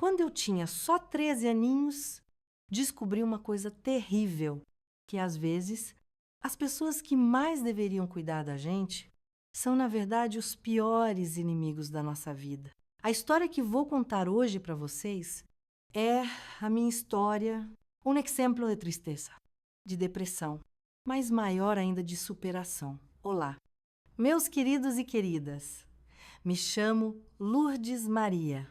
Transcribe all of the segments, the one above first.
Quando eu tinha só 13 aninhos, descobri uma coisa terrível, que às vezes as pessoas que mais deveriam cuidar da gente são, na verdade, os piores inimigos da nossa vida. A história que vou contar hoje para vocês é a minha história, um exemplo de tristeza, de depressão, mas maior ainda de superação. Olá, meus queridos e queridas, me chamo Lourdes Maria,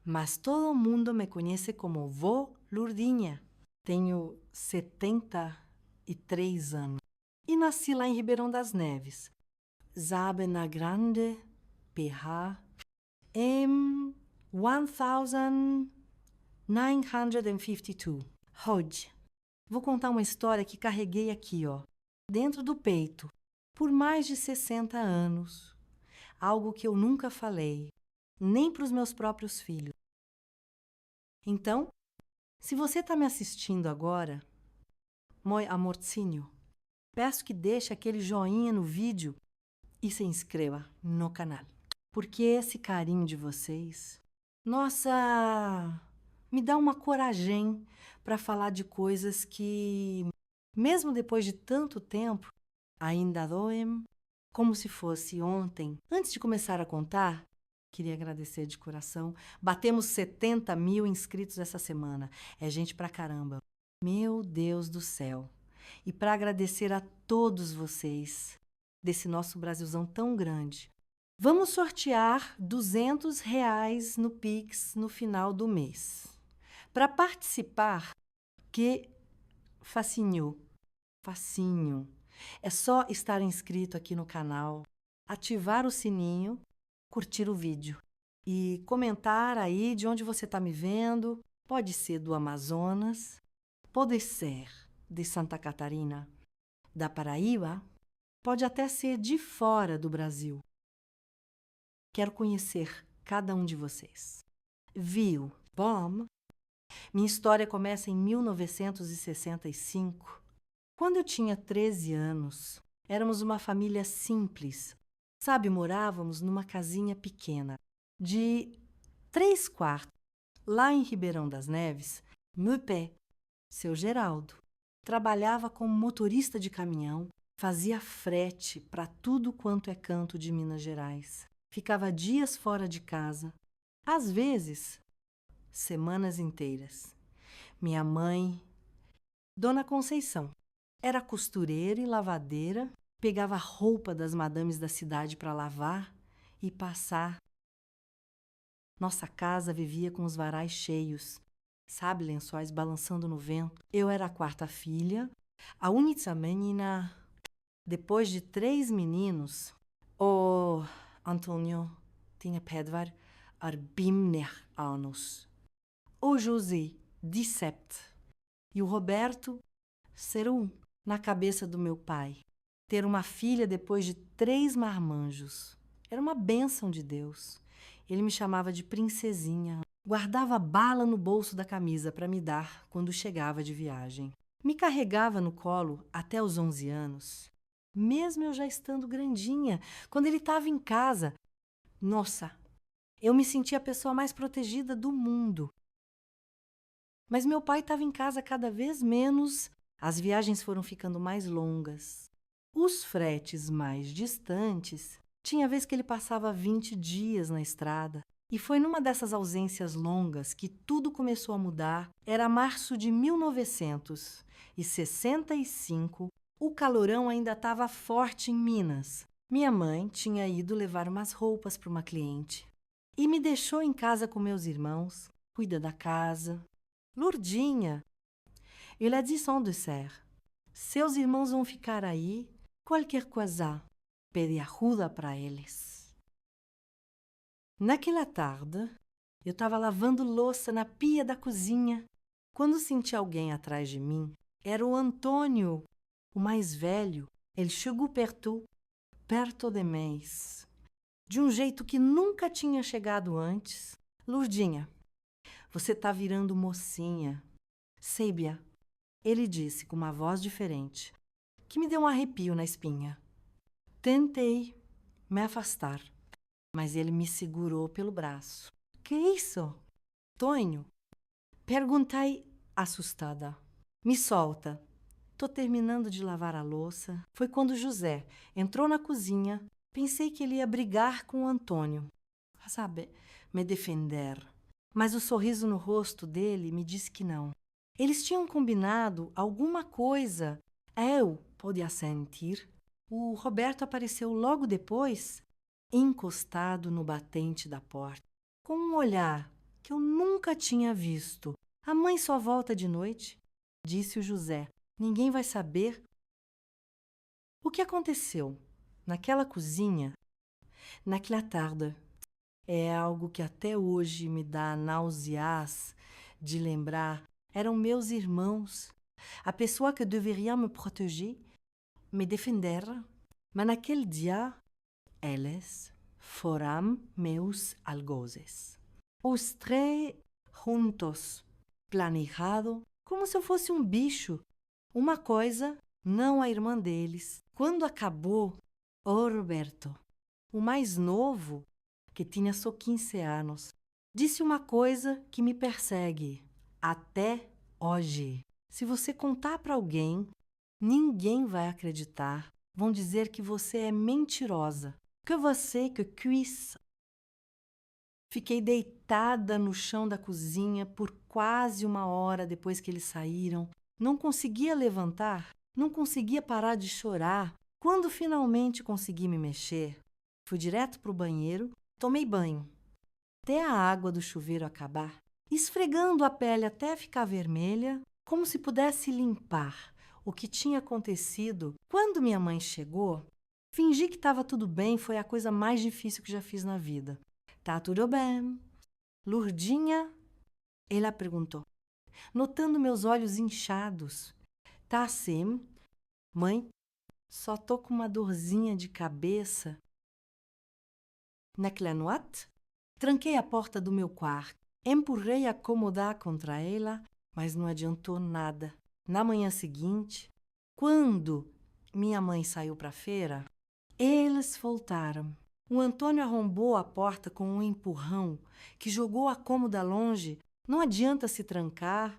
mas todo mundo me conhece como Vó Lourdinha. Tenho 73 anos e nasci lá em Ribeirão das Neves, Sabana Grande, PH, em 1952. Hoje, vou contar uma história que carreguei aqui, dentro do peito, por mais de 60 anos. Algo que eu nunca falei, nem para os meus próprios filhos. Então, se você está me assistindo agora, meu amorzinho, peço que deixe aquele joinha no vídeo e se inscreva no canal. Porque esse carinho de vocês, nossa, me dá uma coragem para falar de coisas que, mesmo depois de tanto tempo, ainda doem como se fosse ontem. Antes de começar a contar, queria agradecer de coração. Batemos 70 mil inscritos essa semana. É gente pra caramba. Meu Deus do céu. E para agradecer a todos vocês desse nosso Brasilzão tão grande, vamos sortear R$ 200 no Pix no final do mês. Para participar, que facinho. É só estar inscrito aqui no canal, ativar o sininho, curtir o vídeo e comentar aí de onde você está me vendo. Pode ser do Amazonas, pode ser de Santa Catarina, da Paraíba, pode até ser de fora do Brasil. Quero conhecer cada um de vocês. Viu? Bom, minha história começa em 1965. Quando eu tinha 13 anos, éramos uma família simples. Sabe, morávamos numa casinha pequena, de 3 quartos. Lá em Ribeirão das Neves, meu pé, seu Geraldo, trabalhava como motorista de caminhão, fazia frete para tudo quanto é canto de Minas Gerais. Ficava dias fora de casa, às vezes, semanas inteiras. Minha mãe, Dona Conceição, era costureira e lavadeira, pegava a roupa das madames da cidade para lavar e passar. Nossa casa vivia com os varais cheios, sabe, lençóis balançando no vento. Eu era a quarta filha, a única menina. Depois de 3 meninos, o Antônio tinha pedvar arbimner anos, o José, 17, e o Roberto, ser um. Na cabeça do meu pai, ter uma filha depois de 3 marmanjos. Era uma bênção de Deus. Ele me chamava de princesinha. Guardava bala no bolso da camisa para me dar quando chegava de viagem. Me carregava no colo até os 11 anos, mesmo eu já estando grandinha, quando ele estava em casa. Nossa, eu me sentia a pessoa mais protegida do mundo. Mas meu pai estava em casa cada vez menos. As viagens foram ficando mais longas. Os fretes mais distantes, tinha vez que ele passava 20 dias na estrada. E foi numa dessas ausências longas que tudo começou a mudar. Era março de 1965. O calorão ainda estava forte em Minas. Minha mãe tinha ido levar umas roupas para uma cliente. E me deixou em casa com meus irmãos. Cuida da casa. Lourdinha, ele a dit de ser. Seus irmãos vão ficar aí, qualquer coisa, pede ajuda para eles. Naquela tarde, eu estava lavando louça na pia da cozinha, quando senti alguém atrás de mim. Era o Antônio, o mais velho. Ele chegou perto de mim, de um jeito que nunca tinha chegado antes. Lourdinha, você está virando mocinha. Sébia, ele disse com uma voz diferente, que me deu um arrepio na espinha. Tentei me afastar, mas ele me segurou pelo braço. Que isso? Tonho? Perguntei assustada. Me solta. Tô terminando de lavar a louça. Foi quando José entrou na cozinha. Pensei que ele ia brigar com o Antônio. Sabe, me defender. Mas o sorriso no rosto dele me disse que não. Eles tinham combinado alguma coisa. Eu podia sentir. O Roberto apareceu logo depois, encostado no batente da porta, com um olhar que eu nunca tinha visto. A mãe só volta de noite, disse o José. Ninguém vai saber. O que aconteceu naquela cozinha, naquela tarde, é algo que até hoje me dá náuseas de lembrar. Eram meus irmãos, a pessoa que deveria me proteger, me defender. Mas naquele dia, eles foram meus algozes. Os três juntos, planejado, como se eu fosse um bicho. Uma coisa, não a irmã deles. Quando acabou, o Roberto, o mais novo, que tinha só 15 anos, disse uma coisa que me persegue até hoje. Se você contar para alguém, ninguém vai acreditar. Vão dizer que você é mentirosa, que você que quis. Fiquei deitada no chão da cozinha por quase 1 hora depois que eles saíram. Não conseguia levantar, não conseguia parar de chorar. Quando finalmente consegui me mexer, fui direto para o banheiro, tomei banho, até a água do chuveiro acabar, esfregando a pele até ficar vermelha, como se pudesse limpar o que tinha acontecido. Quando minha mãe chegou, fingi que estava tudo bem, foi a coisa mais difícil que já fiz na vida. Tá tudo bem? Lourdinha? Ela perguntou, notando meus olhos inchados. Tá sim, mãe, só tô com uma dorzinha de cabeça. Naquela noite, tranquei a porta do meu quarto, empurrei a cômoda contra ela, mas não adiantou nada. Na manhã seguinte, quando minha mãe saiu para a feira, eles voltaram. O Antônio arrombou a porta com um empurrão que jogou a cômoda longe. Não adianta se trancar.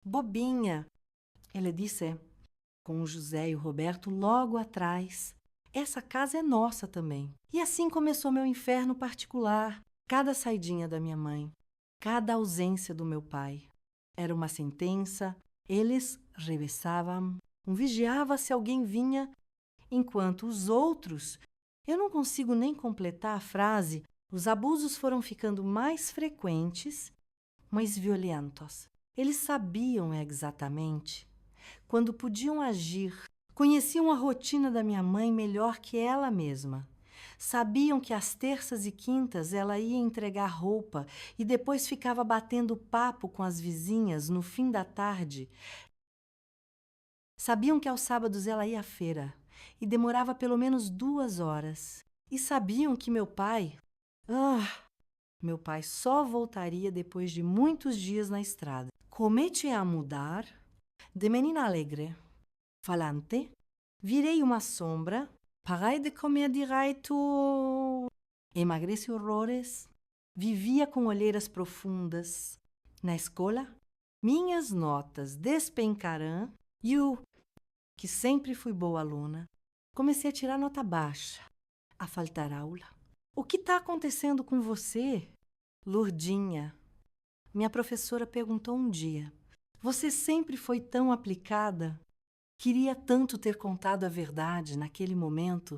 Bobinha, ele disse, com o José e o Roberto logo atrás. Essa casa é nossa também. E assim começou meu inferno particular. Cada saidinha da minha mãe, cada ausência do meu pai. Era uma sentença, eles revesavam, vigiava se alguém vinha, enquanto os outros, eu não consigo nem completar a frase, os abusos foram ficando mais frequentes, mais violentos. Eles sabiam exatamente quando podiam agir, conheciam a rotina da minha mãe melhor que ela mesma. Sabiam que às terças e quintas ela ia entregar roupa e depois ficava batendo papo com as vizinhas no fim da tarde. Sabiam que aos sábados ela ia à feira e demorava pelo menos 2 horas. E sabiam que meu pai só voltaria depois de muitos dias na estrada. Comecei a mudar, de menina alegre, falante, virei uma sombra, parei de comer direito, emagreci horrores, vivia com olheiras profundas. Na escola, minhas notas despencaram e eu, que sempre fui boa aluna, comecei a tirar nota baixa, a faltar aula. O que está acontecendo com você? Lourdinha, minha professora perguntou um dia. Você sempre foi tão aplicada? Queria tanto ter contado a verdade naquele momento.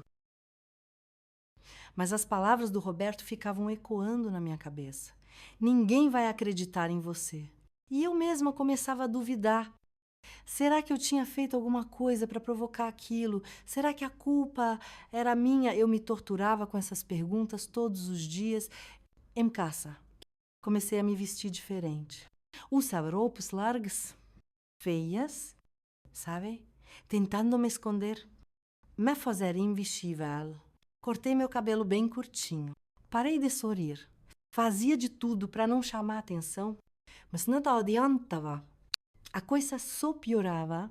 Mas as palavras do Roberto ficavam ecoando na minha cabeça. Ninguém vai acreditar em você. E eu mesma começava a duvidar. Será que eu tinha feito alguma coisa para provocar aquilo? Será que a culpa era minha? Eu me torturava com essas perguntas todos os dias. Em casa, comecei a me vestir diferente. Usava roupas largas, feias, sabe? Tentando me esconder, me fazer invisível. Cortei meu cabelo bem curtinho. Parei de sorrir. Fazia de tudo para não chamar atenção, mas não adiantava. A coisa só piorava.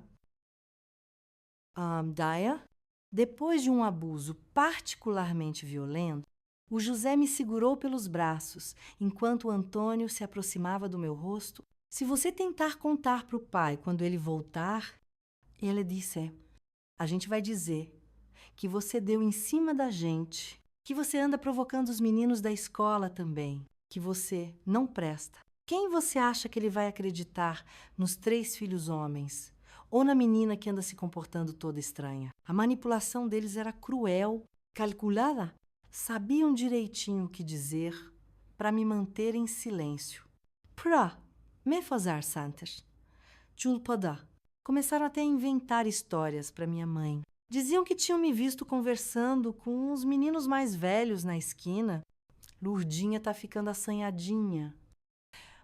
Daí, depois de um abuso particularmente violento, O José me segurou pelos braços, enquanto o Antônio se aproximava do meu rosto. Se você tentar contar para o pai quando ele voltar, ele disse, a gente vai dizer que você deu em cima da gente, que você anda provocando os meninos da escola também, que você não presta. Quem você acha que ele vai acreditar nos 3 filhos homens? Ou na menina que anda se comportando toda estranha? A manipulação deles era cruel, calculada. Sabiam direitinho o que dizer para me manter em silêncio. Pra me fazer santas. Julpada. Começaram até a inventar histórias para minha mãe. Diziam que tinham me visto conversando com os meninos mais velhos na esquina. Lurdinha tá ficando assanhadinha.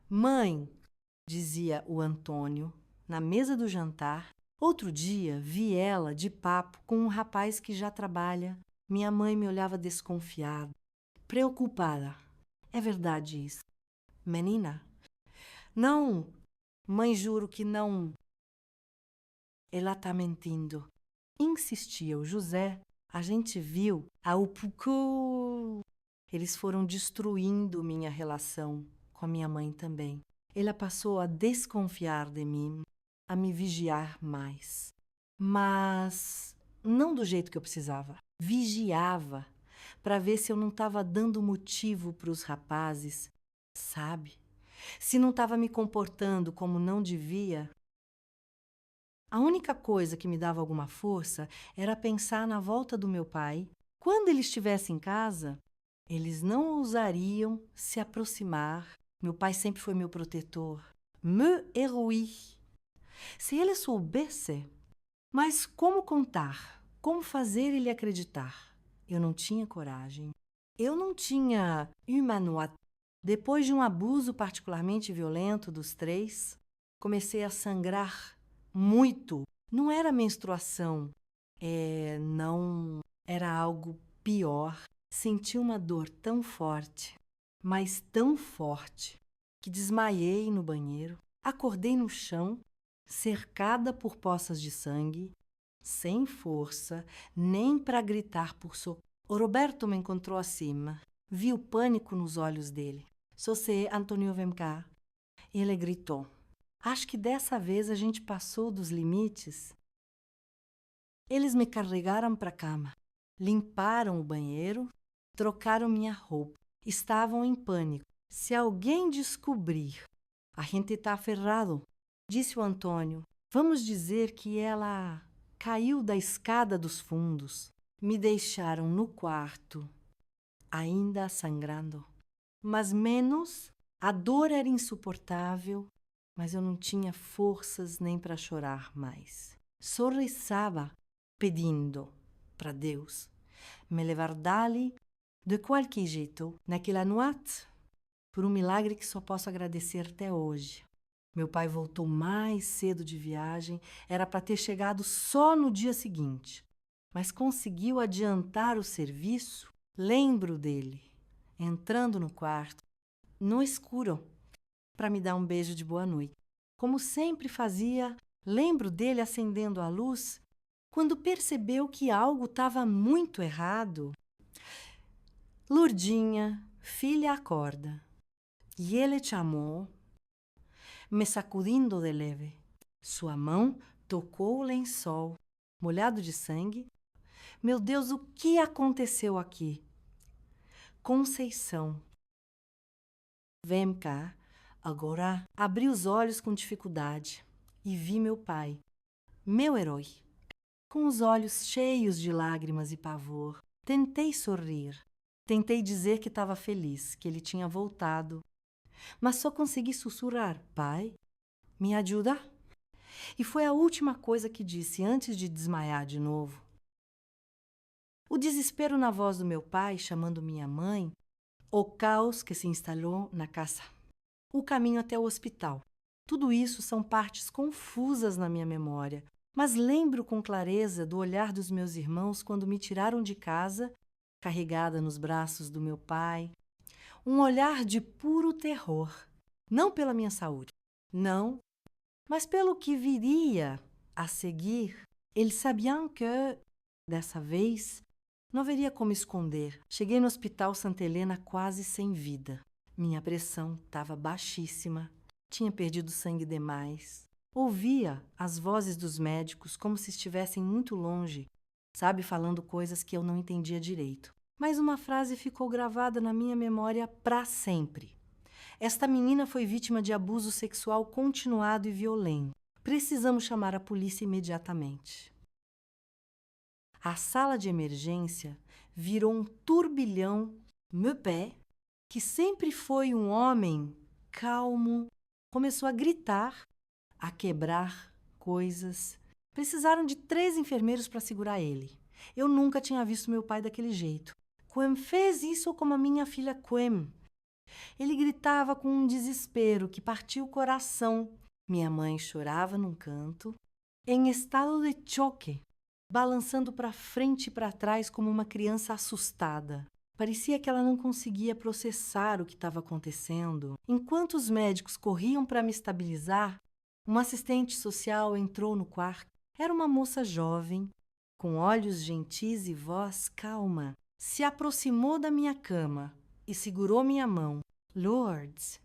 Mãe, dizia o Antônio, na mesa do jantar. Outro dia vi ela de papo com um rapaz que já trabalha. Minha mãe me olhava desconfiada, preocupada. É verdade isso. Menina? Não, mãe, juro que não. Ela tá mentindo. Insistia o José. A gente viu a Upucu. Eles foram destruindo minha relação com a minha mãe também. Ela passou a desconfiar de mim, a me vigiar mais. Mas não do jeito que eu precisava. Vigiava para ver se eu não estava dando motivo para os rapazes, sabe? Se não estava me comportando como não devia. A única coisa que me dava alguma força era pensar na volta do meu pai. Quando ele estivesse em casa, eles não ousariam se aproximar. Meu pai sempre foi meu protetor. Me héroï. Se ele soubesse, mas como contar? Como fazer ele acreditar? Eu não tinha coragem. Eu não tinha humanoite. Depois de um abuso particularmente violento dos 3, comecei a sangrar muito. Não era menstruação, não era algo pior. Senti uma dor tão forte, mas tão forte, que desmaiei no banheiro. Acordei no chão, cercada por poças de sangue, sem força, nem para gritar por socorro. O Roberto me encontrou acima. Vi o pânico nos olhos dele. Você, Antônio, vem cá. Ele gritou. Acho que dessa vez a gente passou dos limites. Eles me carregaram para a cama, limparam o banheiro, trocaram minha roupa. Estavam em pânico. Se alguém descobrir, a gente está ferrado, disse o Antônio. Vamos dizer que ela caiu da escada dos fundos. Me deixaram no quarto, ainda sangrando. Mas menos, a dor era insuportável, mas eu não tinha forças nem para chorar mais. Só rezava, pedindo para Deus me levar dali de qualquer jeito, naquela noite, por um milagre que só posso agradecer até hoje. Meu pai voltou mais cedo de viagem, era para ter chegado só no dia seguinte, mas conseguiu adiantar o serviço. Lembro dele, entrando no quarto, no escuro, para me dar um beijo de boa noite. Como sempre fazia, lembro dele acendendo a luz quando percebeu que algo estava muito errado. Lurdinha, filha, acorda. E ele chamou, me sacudindo de leve. Sua mão tocou o lençol, molhado de sangue. Meu Deus, o que aconteceu aqui? Conceição. Vem cá. Agora abri os olhos com dificuldade e vi meu pai, meu herói, com os olhos cheios de lágrimas e pavor. Tentei sorrir. Tentei dizer que estava feliz, que ele tinha voltado. Mas só consegui sussurrar: pai, me ajuda? E foi a última coisa que disse antes de desmaiar de novo. O desespero na voz do meu pai, chamando minha mãe, o caos que se instalou na casa, o caminho até o hospital. Tudo isso são partes confusas na minha memória, mas lembro com clareza do olhar dos meus irmãos quando me tiraram de casa, carregada nos braços do meu pai. Um olhar de puro terror, não pela minha saúde, não, mas pelo que viria a seguir. Eles sabiam que, dessa vez, Não haveria como esconder. Cheguei no Hospital Santa Helena quase sem vida. Minha pressão estava baixíssima. Tinha perdido sangue demais. Ouvia as vozes dos médicos como se estivessem muito longe, sabe, falando coisas que eu não entendia direito. Mas uma frase ficou gravada na minha memória para sempre. Esta menina foi vítima de abuso sexual continuado e violento. Precisamos chamar a polícia imediatamente. A sala de emergência virou um turbilhão. Meu pé, que sempre foi um homem calmo, começou a gritar, a quebrar coisas. Precisaram de 3 enfermeiros para segurar ele. Eu nunca tinha visto meu pai daquele jeito. Quem fez isso com a minha filha Quem? Ele gritava com um desespero que partia o coração. Minha mãe chorava num canto, em estado de choque, balançando para frente e para trás como uma criança assustada. Parecia que ela não conseguia processar o que estava acontecendo. Enquanto os médicos corriam para me estabilizar, uma assistente social entrou no quarto. Era uma moça jovem, com olhos gentis e voz calma. Se aproximou da minha cama e segurou minha mão. Lourdes,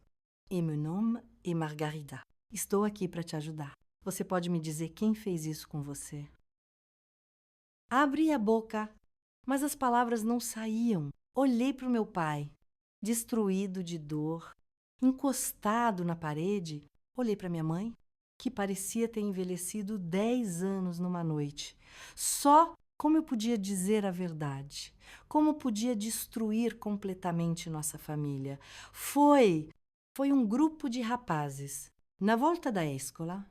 e meu nome é Margarida. Estou aqui para te ajudar. Você pode me dizer quem fez isso com você? Abri a boca, mas as palavras não saíam. Olhei para o meu pai, destruído de dor, encostado na parede. Olhei para minha mãe, que parecia ter envelhecido 10 anos numa noite. Só como eu podia dizer a verdade? Como podia destruir completamente nossa família? Foi um grupo de rapazes. Na volta da escola,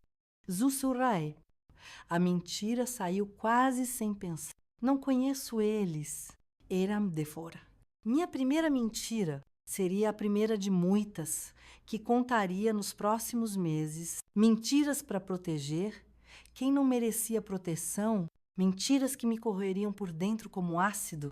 sussurrai. A mentira saiu quase sem pensar. Não conheço eles. Eram de fora. Minha primeira mentira seria a primeira de muitas que contaria nos próximos meses. Mentiras para proteger quem não merecia proteção, mentiras que me correriam por dentro como ácido.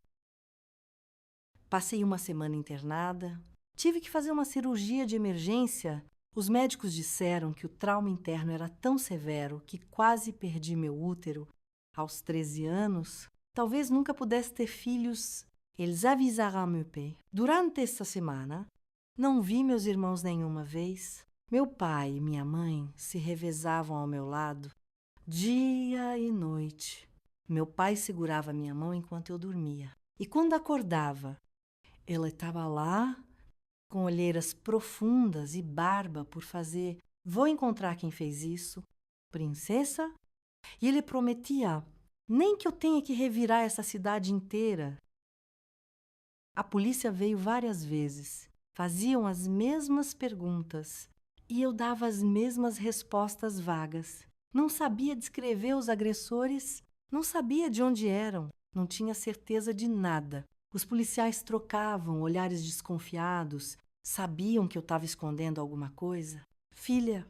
Passei uma semana internada. Tive que fazer uma cirurgia de emergência. Os médicos disseram que o trauma interno era tão severo que quase perdi meu útero aos 13 anos. Talvez nunca pudesse ter filhos. Eles avisaram meu pai. Durante esta semana, não vi meus irmãos nenhuma vez. Meu pai e minha mãe se revezavam ao meu lado, dia e noite. Meu pai segurava minha mão enquanto eu dormia. E quando acordava, ela estava lá, com olheiras profundas e barba por fazer. Vou encontrar quem fez isso, princesa. E ele prometia, nem que eu tenha que revirar essa cidade inteira. A polícia veio várias vezes, faziam as mesmas perguntas e eu dava as mesmas respostas vagas. Não sabia descrever os agressores, não sabia de onde eram, não tinha certeza de nada. Os policiais trocavam olhares desconfiados, sabiam que eu estava escondendo alguma coisa. Filha,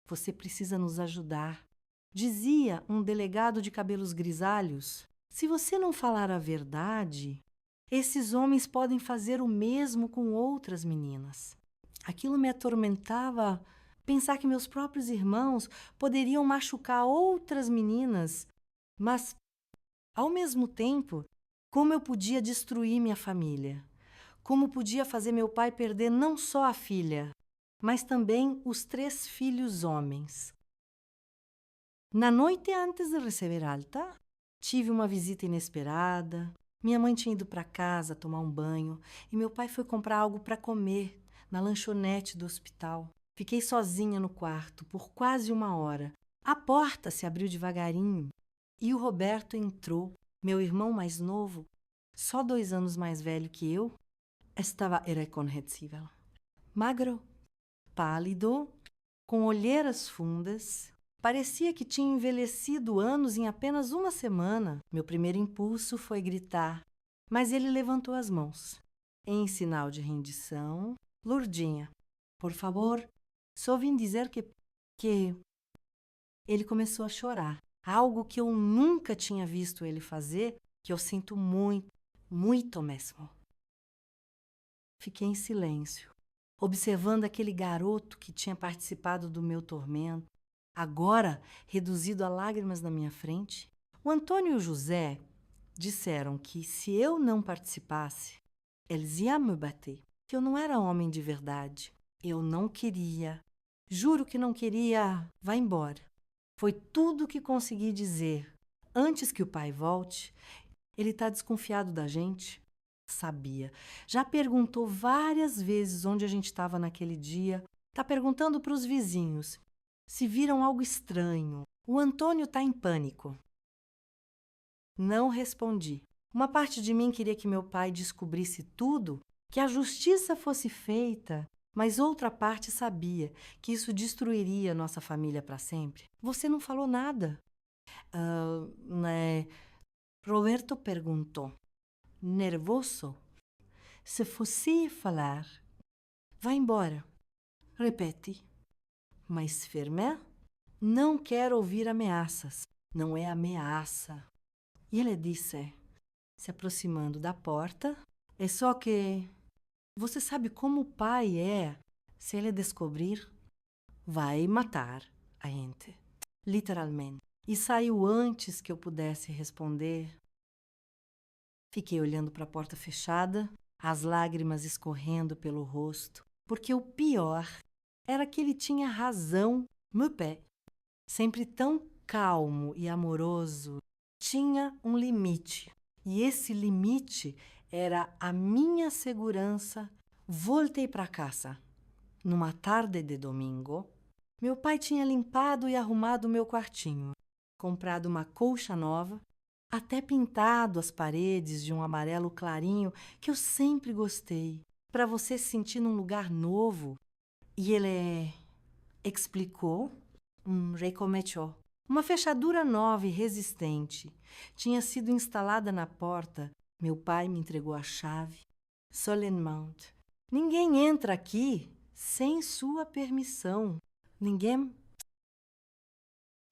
você precisa nos ajudar, dizia um delegado de cabelos grisalhos. Se você não falar a verdade, esses homens podem fazer o mesmo com outras meninas. Aquilo me atormentava, pensar que meus próprios irmãos poderiam machucar outras meninas, mas, ao mesmo tempo, como eu podia destruir minha família? Como podia fazer meu pai perder não só a filha, mas também os 3 filhos homens? Na noite antes de receber alta, tive uma visita inesperada. Minha mãe tinha ido para casa tomar um banho e meu pai foi comprar algo para comer na lanchonete do hospital. Fiquei sozinha no quarto por quase 1 hora. A porta se abriu devagarinho e o Roberto entrou. Meu irmão mais novo, só 2 anos mais velho que eu, estava irreconhecível. Magro, pálido, com olheiras fundas. Parecia que tinha envelhecido anos em apenas 1 semana. Meu primeiro impulso foi gritar, mas ele levantou as mãos. Em sinal de rendição, Lourdinha, por favor, só vim dizer que... Ele começou a chorar. Algo que eu nunca tinha visto ele fazer, que eu sinto muito, muito mesmo. Fiquei em silêncio, observando aquele garoto que tinha participado do meu tormento, agora reduzido a lágrimas na minha frente. O Antônio e o José, disseram que se eu não participasse, eles iam me bater, que eu não era homem de verdade. Eu não queria. Juro que não queria. Vá embora. Foi tudo que consegui dizer. Antes que o pai volte, ele está desconfiado da gente. Sabia. Já perguntou várias vezes onde a gente estava naquele dia. Está perguntando para os vizinhos se viram algo estranho. O Antônio está em pânico. Não respondi. Uma parte de mim queria que meu pai descobrisse tudo, que a justiça fosse feita, mas outra parte sabia que isso destruiria nossa família para sempre. Você não falou nada. Né? Roberto perguntou, nervoso. Se fosse falar, vá embora. Repete. Mas firme? Não quero ouvir ameaças. Não é ameaça. E ele disse, se aproximando da porta, é só que você sabe como o pai é. Se ele descobrir, vai matar a gente. Literalmente. E saiu antes que eu pudesse responder. Fiquei olhando para a porta fechada, as lágrimas escorrendo pelo rosto, porque o pior era que ele tinha razão. Meu pé, sempre tão calmo e amoroso, tinha um limite. E esse limite era a minha segurança. Voltei para casa. Numa tarde de domingo, meu pai tinha limpado e arrumado meu quartinho, comprado uma colcha nova, até pintado as paredes de um amarelo clarinho que eu sempre gostei, para você se sentir num lugar novo. E ele explicou, recomeçou. Uma fechadura nova e resistente tinha sido instalada na porta. Meu pai me entregou a chave, solenemente. Ninguém entra aqui sem sua permissão. Ninguém.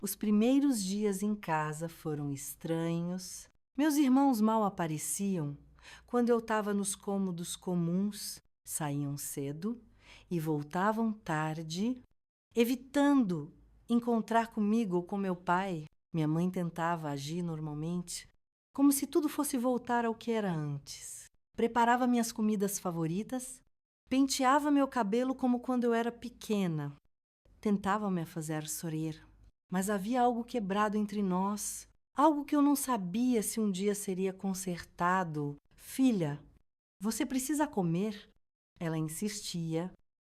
Os primeiros dias em casa foram estranhos. Meus irmãos mal apareciam. Quando eu estava nos cômodos comuns, saíam cedo e voltavam tarde, evitando encontrar comigo ou com meu pai. Minha mãe tentava agir normalmente, como se tudo fosse voltar ao que era antes. Preparava minhas comidas favoritas, penteava meu cabelo como quando eu era pequena. Tentava me fazer sorrir. Mas havia algo quebrado entre nós, algo que eu não sabia se um dia seria consertado. Filha, você precisa comer. Ela insistia,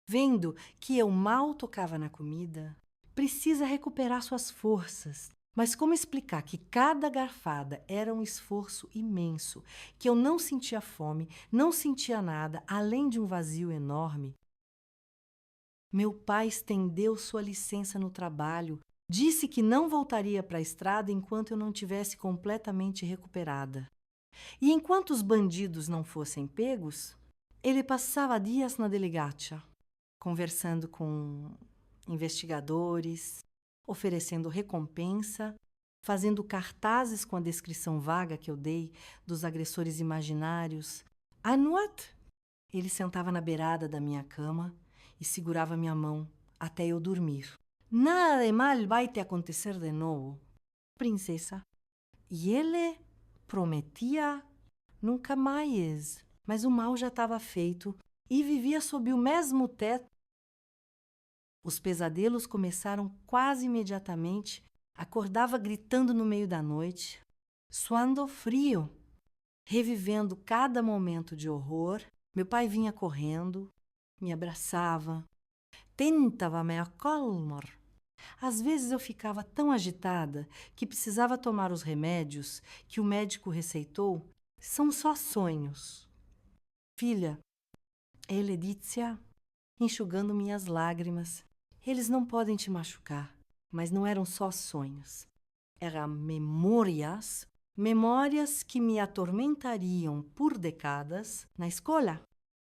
vendo que eu mal tocava na comida. Precisa recuperar suas forças. Mas como explicar que cada garfada era um esforço imenso, que eu não sentia fome, não sentia nada, além de um vazio enorme? Meu pai estendeu sua licença no trabalho. Disse que não voltaria para a estrada enquanto eu não tivesse completamente recuperada. E enquanto os bandidos não fossem pegos, ele passava dias na delegacia, conversando com investigadores, oferecendo recompensa, fazendo cartazes com a descrição vaga que eu dei dos agressores imaginários. Anuat! Ele sentava na beirada da minha cama e segurava minha mão até eu dormir. Nada de mal vai te acontecer de novo, princesa. E ele prometia nunca mais. Mas o mal já estava feito e vivia sob o mesmo teto. Os pesadelos começaram quase imediatamente. Acordava gritando no meio da noite, suando frio, revivendo cada momento de horror. Meu pai vinha correndo, me abraçava, tentava me acalmar. Às vezes eu ficava tão agitada que precisava tomar os remédios que o médico receitou. São só sonhos. Filha, ele dizia, enxugando minhas lágrimas. Eles não podem te machucar, mas não eram só sonhos. Eram memórias, memórias que me atormentariam por décadas. Na escola,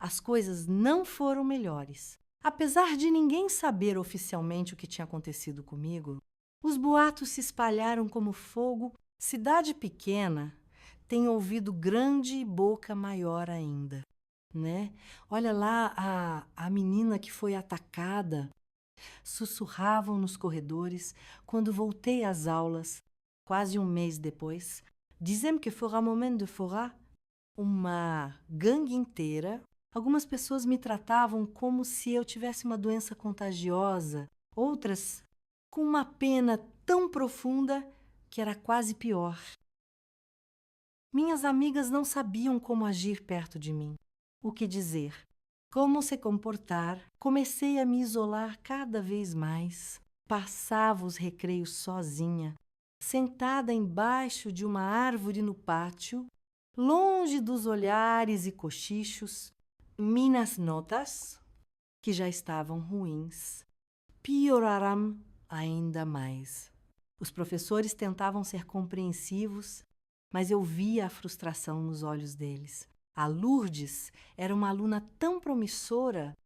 as coisas não foram melhores. Apesar de ninguém saber oficialmente o que tinha acontecido comigo, os boatos se espalharam como fogo. Cidade pequena tem ouvido grande e boca maior ainda, né? Olha lá a menina que foi atacada. Sussurravam nos corredores quando voltei às aulas, quase um mês depois. Dizem que fora moment de fora uma gangue inteira. Algumas pessoas me tratavam como se eu tivesse uma doença contagiosa, outras com uma pena tão profunda que era quase pior. Minhas amigas não sabiam como agir perto de mim, o que dizer, como se comportar. Comecei a me isolar cada vez mais. Passava os recreios sozinha, sentada embaixo de uma árvore no pátio, longe dos olhares e cochichos. Minhas notas, que já estavam ruins, pioraram ainda mais. Os professores tentavam ser compreensivos, mas eu via a frustração nos olhos deles. A Lourdes era uma aluna tão promissora.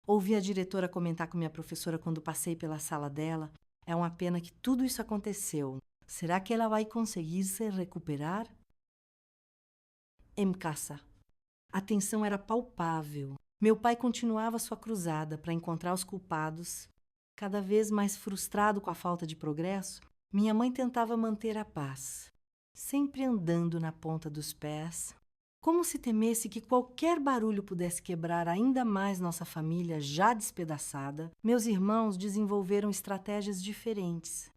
Ouvi a diretora comentar com minha professora quando passei pela sala dela. É uma pena que tudo isso aconteceu. Será que ela vai conseguir se recuperar? Em casa. A tensão era palpável. Meu pai continuava sua cruzada para encontrar os culpados. Cada vez mais frustrado com a falta de progresso, minha mãe tentava manter a paz, sempre andando na ponta dos pés, como se temesse que qualquer barulho pudesse quebrar ainda mais nossa família já despedaçada. Meus irmãos desenvolveram estratégias diferentes.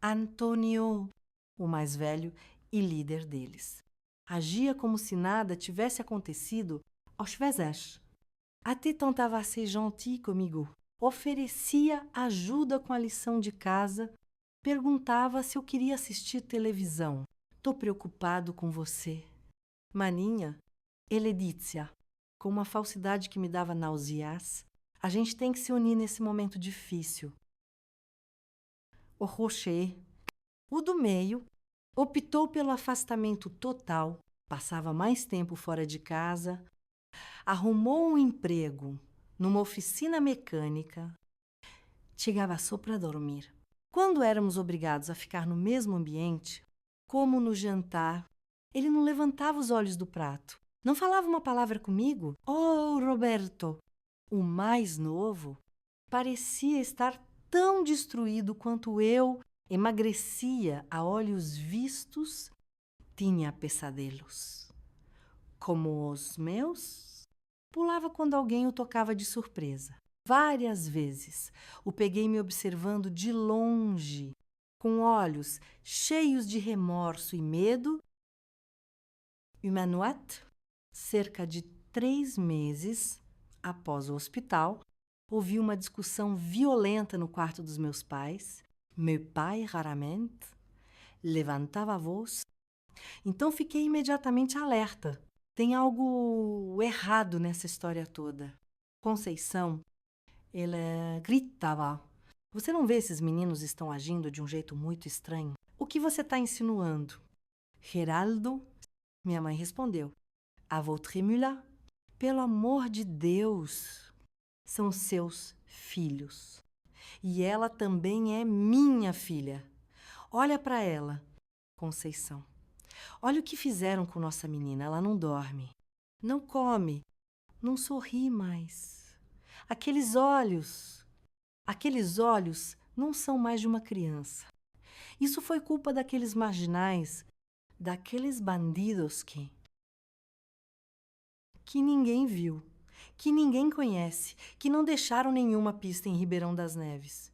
Antônio, o mais velho e líder deles, agia como se nada tivesse acontecido aos vezes. Até tentava ser gentil comigo. Oferecia ajuda com a lição de casa. Perguntava se eu queria assistir televisão. Tô preocupado com você. Maninha, Eledícia, com uma falsidade que me dava náuseas. A gente tem que se unir nesse momento difícil. O Rocher, o do meio, optou pelo afastamento total, passava mais tempo fora de casa, arrumou um emprego numa oficina mecânica, chegava só para dormir. Quando éramos obrigados a ficar no mesmo ambiente, como no jantar, ele não levantava os olhos do prato, não falava uma palavra comigo. Oh, Roberto! O mais novo parecia estar tão destruído quanto eu. Emagrecia a olhos vistos, tinha pesadelos. Como os meus, pulava quando alguém o tocava de surpresa. Várias vezes o peguei me observando de longe, com olhos cheios de remorso e medo. Humanoite, cerca de 3 meses após o hospital, ouvi uma discussão violenta no quarto dos meus pais. Meu pai, raramente, levantava a voz. Então fiquei imediatamente alerta. Tem algo errado nessa história toda. Conceição, ela gritava. Você não vê esses meninos estão agindo de um jeito muito estranho? O que você está insinuando? Geraldo, minha mãe respondeu. A votre mula? Pelo amor de Deus, são seus filhos. E ela também é minha filha. Olha para ela, Conceição. Olha o que fizeram com nossa menina. Ela não dorme, não come, não sorri mais. Aqueles olhos não são mais de uma criança. Isso foi culpa daqueles marginais, daqueles bandidos que ninguém viu, que ninguém conhece, que não deixaram nenhuma pista em Ribeirão das Neves,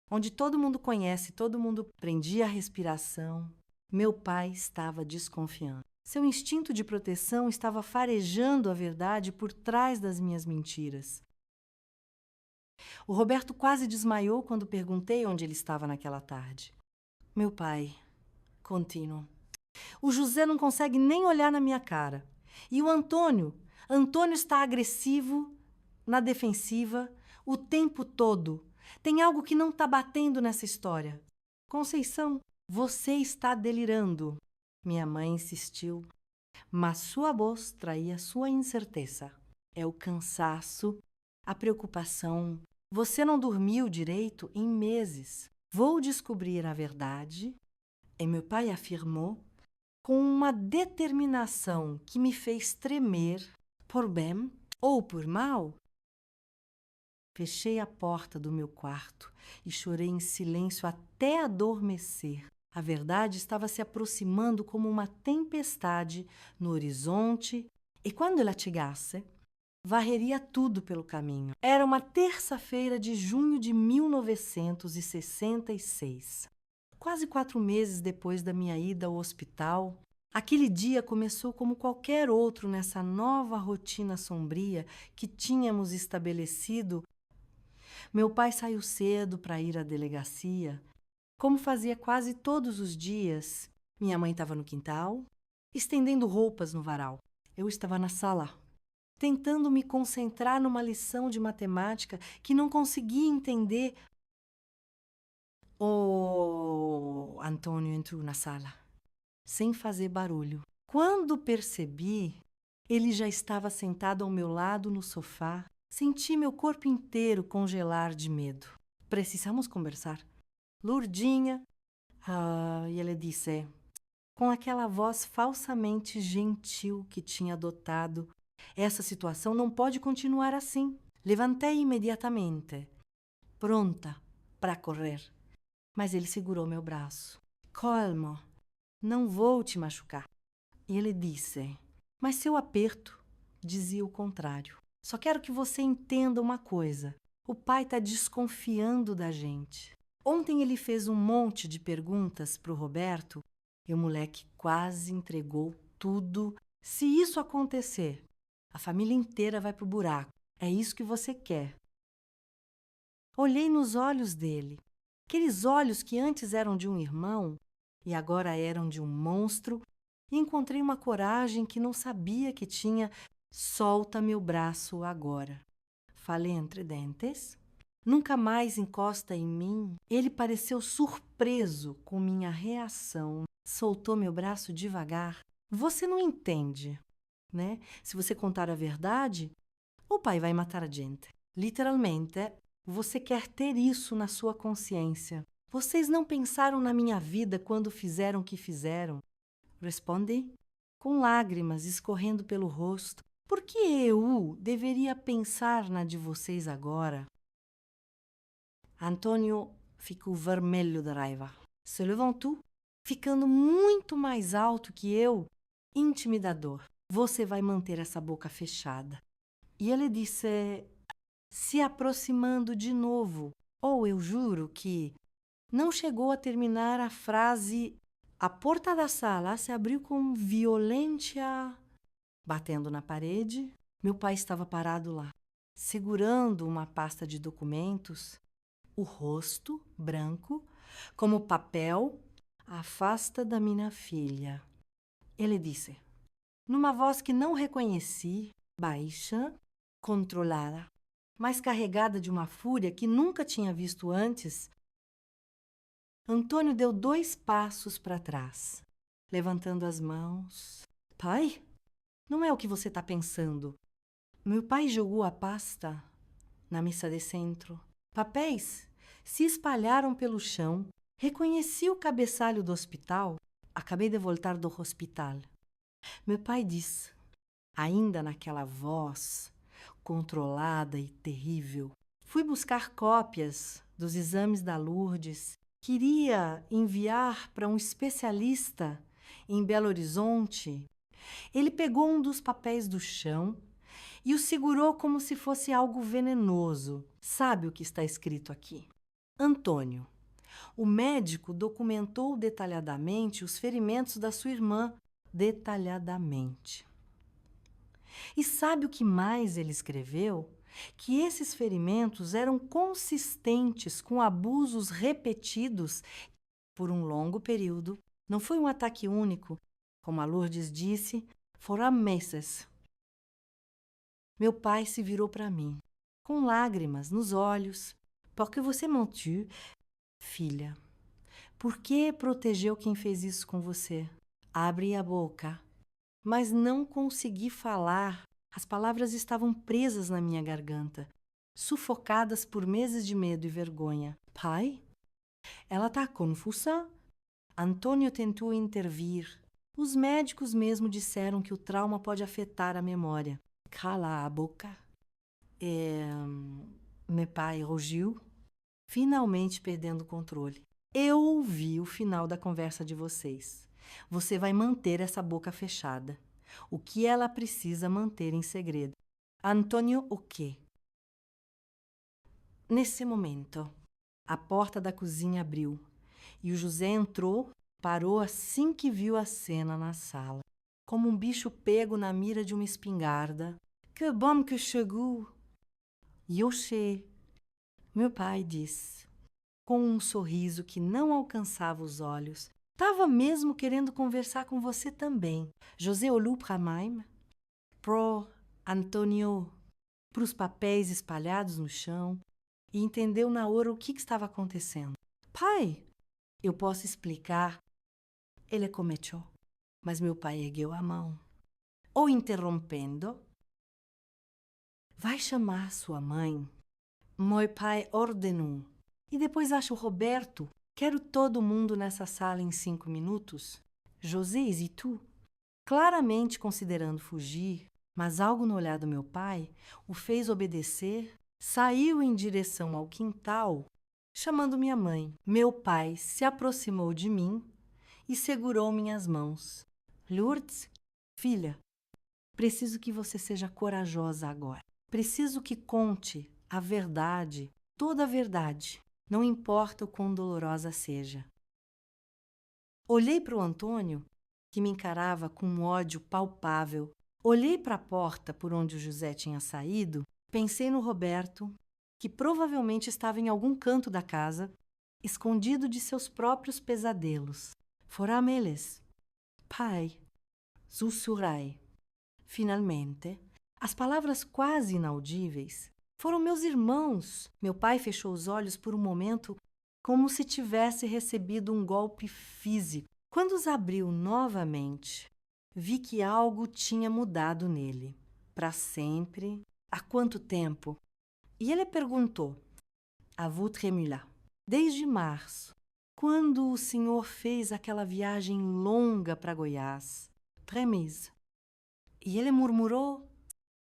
onde todo mundo conhece, todo mundo prendia a respiração. Meu pai estava desconfiando. Seu instinto de proteção estava farejando a verdade por trás das minhas mentiras. O Roberto quase desmaiou quando perguntei onde ele estava naquela tarde. Meu pai, contínuo. O José não consegue nem olhar na minha cara. E o Antônio está agressivo, na defensiva, o tempo todo. Tem algo que não está batendo nessa história. Conceição, você está delirando. Minha mãe insistiu, mas sua voz traía sua incerteza. É o cansaço, a preocupação. Você não dormiu direito em meses. Vou descobrir a verdade. E meu pai afirmou, com uma determinação que me fez tremer, por bem ou por mal. Fechei a porta do meu quarto e chorei em silêncio até adormecer. A verdade estava se aproximando como uma tempestade no horizonte e quando ela chegasse, varreria tudo pelo caminho. Era uma terça-feira de junho de 1966. Quase 4 meses depois da minha ida ao hospital, aquele dia começou como qualquer outro nessa nova rotina sombria que tínhamos estabelecido. Meu pai saiu cedo para ir à delegacia, como fazia quase todos os dias. Minha mãe estava no quintal, estendendo roupas no varal. Eu estava na sala, tentando me concentrar numa lição de matemática que não conseguia entender. O Antônio entrou na sala, sem fazer barulho. Quando percebi, ele já estava sentado ao meu lado no sofá. Senti meu corpo inteiro congelar de medo. Precisamos conversar. Lourdinha, e ele disse, com aquela voz falsamente gentil que tinha adotado, essa situação não pode continuar assim. Levantei imediatamente, pronta para correr. Mas ele segurou meu braço. Calma, não vou te machucar. E ele disse, mas seu aperto dizia o contrário. Só quero que você entenda uma coisa. O pai está desconfiando da gente. Ontem ele fez um monte de perguntas para o Roberto e o moleque quase entregou tudo. Se isso acontecer, a família inteira vai pro buraco. É isso que você quer. Olhei nos olhos dele. Aqueles olhos que antes eram de um irmão e agora eram de um monstro, e encontrei uma coragem que não sabia que tinha. Solta meu braço agora. Falei entre dentes. Nunca mais encosta em mim. Ele pareceu surpreso com minha reação. Soltou meu braço devagar. Você não entende, né? Se você contar a verdade, o pai vai matar a gente. Literalmente, você quer ter isso na sua consciência. Vocês não pensaram na minha vida quando fizeram o que fizeram? Respondi, com lágrimas escorrendo pelo rosto. Por que eu deveria pensar na de vocês agora? Antônio ficou vermelho de raiva. Se levantou, ficando muito mais alto que eu. Intimidador. Você vai manter essa boca fechada. E ele disse, se aproximando de novo. Ou eu juro que não chegou a terminar a frase. A porta da sala se abriu com violência, batendo na parede. Meu pai estava parado lá, segurando uma pasta de documentos, o rosto branco, como papel. Afasta da minha filha. Ele disse, numa voz que não reconheci, baixa, controlada, mas carregada de uma fúria que nunca tinha visto antes. Antônio deu 2 passos para trás, levantando as mãos. Pai, não é o que você está pensando. Meu pai jogou a pasta na mesa de centro. Papéis se espalharam pelo chão. Reconheci o cabeçalho do hospital. Acabei de voltar do hospital. Meu pai disse, ainda naquela voz controlada e terrível, fui buscar cópias dos exames da Lourdes. Queria enviar para um especialista em Belo Horizonte. Ele pegou um dos papéis do chão e o segurou como se fosse algo venenoso. Sabe o que está escrito aqui? Antônio, o médico documentou detalhadamente os ferimentos da sua irmã. Detalhadamente. E sabe o que mais ele escreveu? Que esses ferimentos eram consistentes com abusos repetidos por um longo período. Não foi um ataque único, como a Lourdes disse, foram meses. Meu pai se virou para mim, com lágrimas nos olhos. Por que você mentiu, filha? Por que protegeu quem fez isso com você? Abri a boca, mas não consegui falar. As palavras estavam presas na minha garganta, sufocadas por meses de medo e vergonha. Pai? Ela está confusa? Antônio tentou intervir. Os médicos mesmo disseram que o trauma pode afetar a memória. Cala a boca. Meu pai rugiu, finalmente perdendo o controle. Eu ouvi o final da conversa de vocês. Você vai manter essa boca fechada. O que ela precisa manter em segredo? Antônio, o quê? Nesse momento, a porta da cozinha abriu e o José entrou, parou assim que viu a cena na sala, como um bicho pego na mira de uma espingarda. Que bom que chegou! Yoshê, meu pai disse, com um sorriso que não alcançava os olhos. Estava mesmo querendo conversar com você também. José olhou para a mãe, pro Antônio, para os papéis espalhados no chão e entendeu na hora o que estava acontecendo. Pai, eu posso explicar. Ele começou, mas meu pai ergueu a mão. O interrompendo, vai chamar sua mãe. Meu pai ordenou. E depois acho Roberto. Quero todo mundo nessa sala em 5 minutos. José, e tu? Claramente considerando fugir, mas algo no olhar do meu pai o fez obedecer, saiu em direção ao quintal, chamando minha mãe. Meu pai se aproximou de mim e segurou minhas mãos. Lourdes, filha, preciso que você seja corajosa agora. Preciso que conte a verdade, toda a verdade, não importa o quão dolorosa seja. Olhei para o Antônio, que me encarava com um ódio palpável. Olhei para a porta por onde o José tinha saído, pensei no Roberto, que provavelmente estava em algum canto da casa, escondido de seus próprios pesadelos. Foram eles. Pai, sussurrai. Finalmente, as palavras quase inaudíveis foram meus irmãos. Meu pai fechou os olhos por um momento, como se tivesse recebido um golpe físico. Quando os abriu novamente, vi que algo tinha mudado nele. Para sempre. Há quanto tempo? E ele perguntou. A vous tremula. Desde março, quando o senhor fez aquela viagem longa para Goiás. 3 meses. E ele murmurou,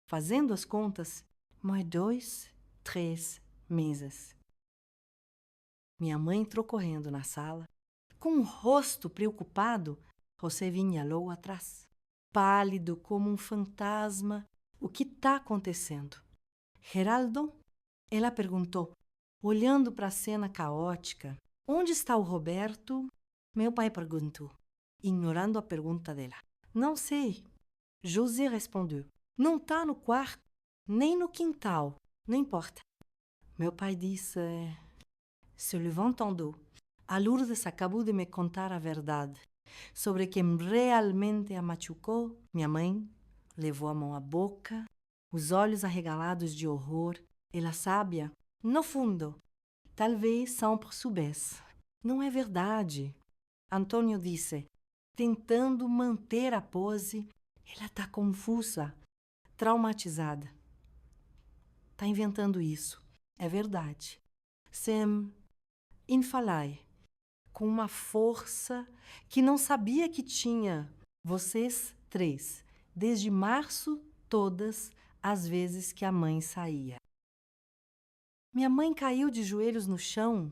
fazendo as contas, mais 2, 3 meses. Minha mãe entrou correndo na sala. Com um rosto preocupado, José vinha logo atrás, pálido como um fantasma. O que está acontecendo? Geraldo? Ela perguntou, olhando para a cena caótica. Onde está o Roberto? Meu pai perguntou, ignorando a pergunta dela. Não sei. José respondeu. Não está no quarto, nem no quintal. Não importa. Meu pai disse... Se levantando, a Lourdes acabou de me contar a verdade sobre quem realmente a machucou. Minha mãe levou a mão à boca, os olhos arregalados de horror. Ela sábia, no fundo, talvez sempre soubesse. Não é verdade. Antônio disse, tentando manter a pose. Ela está confusa, traumatizada. Está inventando isso. É verdade. Sem infalai, com uma força que não sabia que tinha. Vocês 3, desde março, todas as vezes que a mãe saía. Minha mãe caiu de joelhos no chão,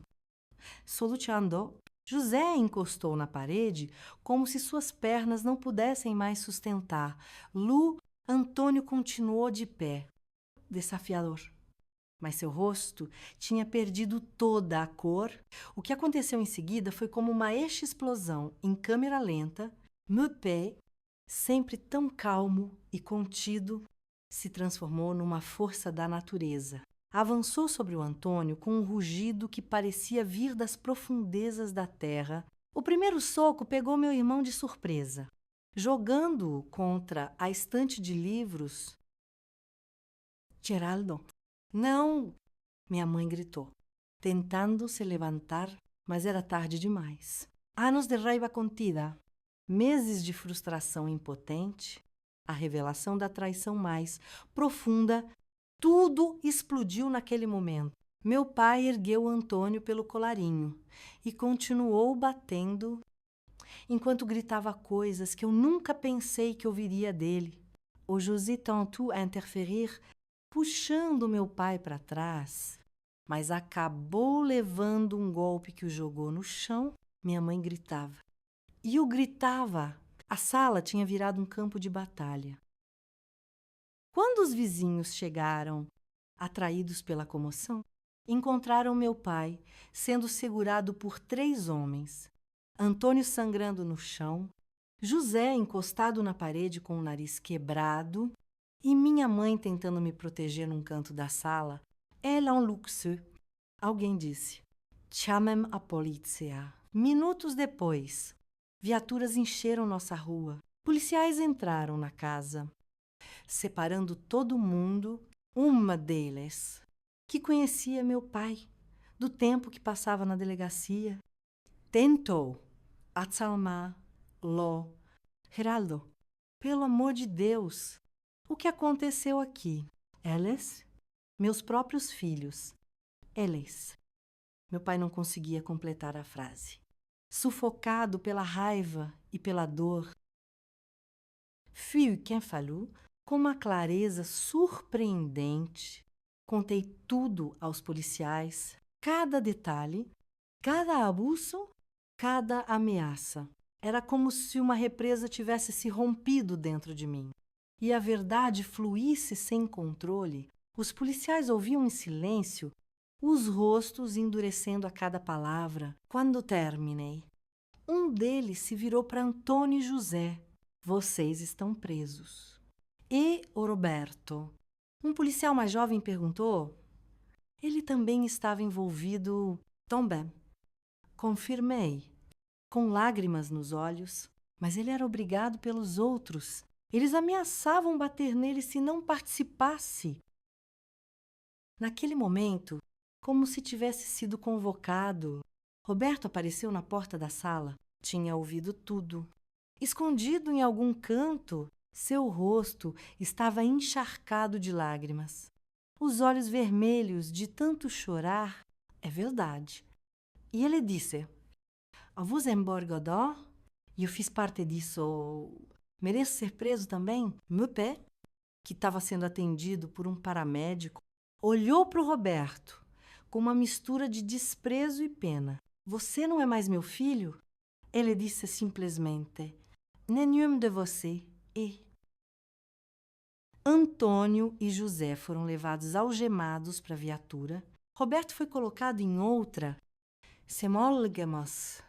soluçando. José encostou na parede como se suas pernas não pudessem mais sustentar. Antônio continuou de pé, desafiador. Mas seu rosto tinha perdido toda a cor. O que aconteceu em seguida foi como uma explosão em câmera lenta. Meu pé, sempre tão calmo e contido, se transformou numa força da natureza. Avançou sobre o Antônio com um rugido que parecia vir das profundezas da terra. O primeiro soco pegou meu irmão de surpresa. Jogando-o contra a estante de livros. Geraldo, não! Minha mãe gritou, tentando se levantar, mas era tarde demais. Anos de raiva contida, meses de frustração impotente, a revelação da traição mais profunda, tudo explodiu naquele momento. Meu pai ergueu Antônio pelo colarinho e continuou batendo, enquanto gritava coisas que eu nunca pensei que ouviria dele. O José tentou interferir, puxando meu pai para trás. mas acabou levando um golpe que o jogou no chão. Minha mãe gritava. E eu gritava. A sala tinha virado um campo de batalha. Quando os vizinhos chegaram, atraídos pela comoção, encontraram meu pai sendo segurado por 3 homens. Antônio sangrando no chão, José encostado na parede com o nariz quebrado e minha mãe tentando me proteger num canto da sala. Elle en luxe. Alguém disse: "Chamem a polizia." Minutos depois, viaturas encheram nossa rua. Policiais entraram na casa, separando todo mundo. Uma deles, que conhecia meu pai, do tempo que passava na delegacia, tentou acalmá-lo. "Geraldo, pelo amor de Deus, o que aconteceu aqui?" "Eles? Meus próprios filhos. Eles." Meu pai não conseguia completar a frase. Sufocado pela raiva e pela dor. Fui quem falou, com uma clareza surpreendente. Contei tudo aos policiais, cada detalhe, cada abuso, cada ameaça. Era como se uma represa tivesse se rompido dentro de mim. E a verdade fluísse sem controle. Os policiais ouviam em silêncio, os rostos endurecendo a cada palavra. Quando terminei, um deles se virou para Antônio e José. "Vocês estão presos." "E o Roberto?" Um policial mais jovem perguntou. "Ele também estava envolvido." "Também." Confirmei, com lágrimas nos olhos. Mas ele era obrigado pelos outros. Eles ameaçavam bater nele se não participasse. Naquele momento, como se tivesse sido convocado, Roberto apareceu na porta da sala. Tinha ouvido tudo. Escondido em algum canto, seu rosto estava encharcado de lágrimas. Os olhos vermelhos de tanto chorar. É verdade. E ele disse: "Vous emborgador?" E eu fiz parte disso. "Mereço ser preso também?" Meu pé, que estava sendo atendido por um paramédico, olhou para o Roberto com uma mistura de desprezo e pena. "Você não é mais meu filho?" Ele disse simplesmente: "Nenhum de você é." Antônio e José foram levados algemados para a viatura. Roberto foi colocado em outra, semólgamos,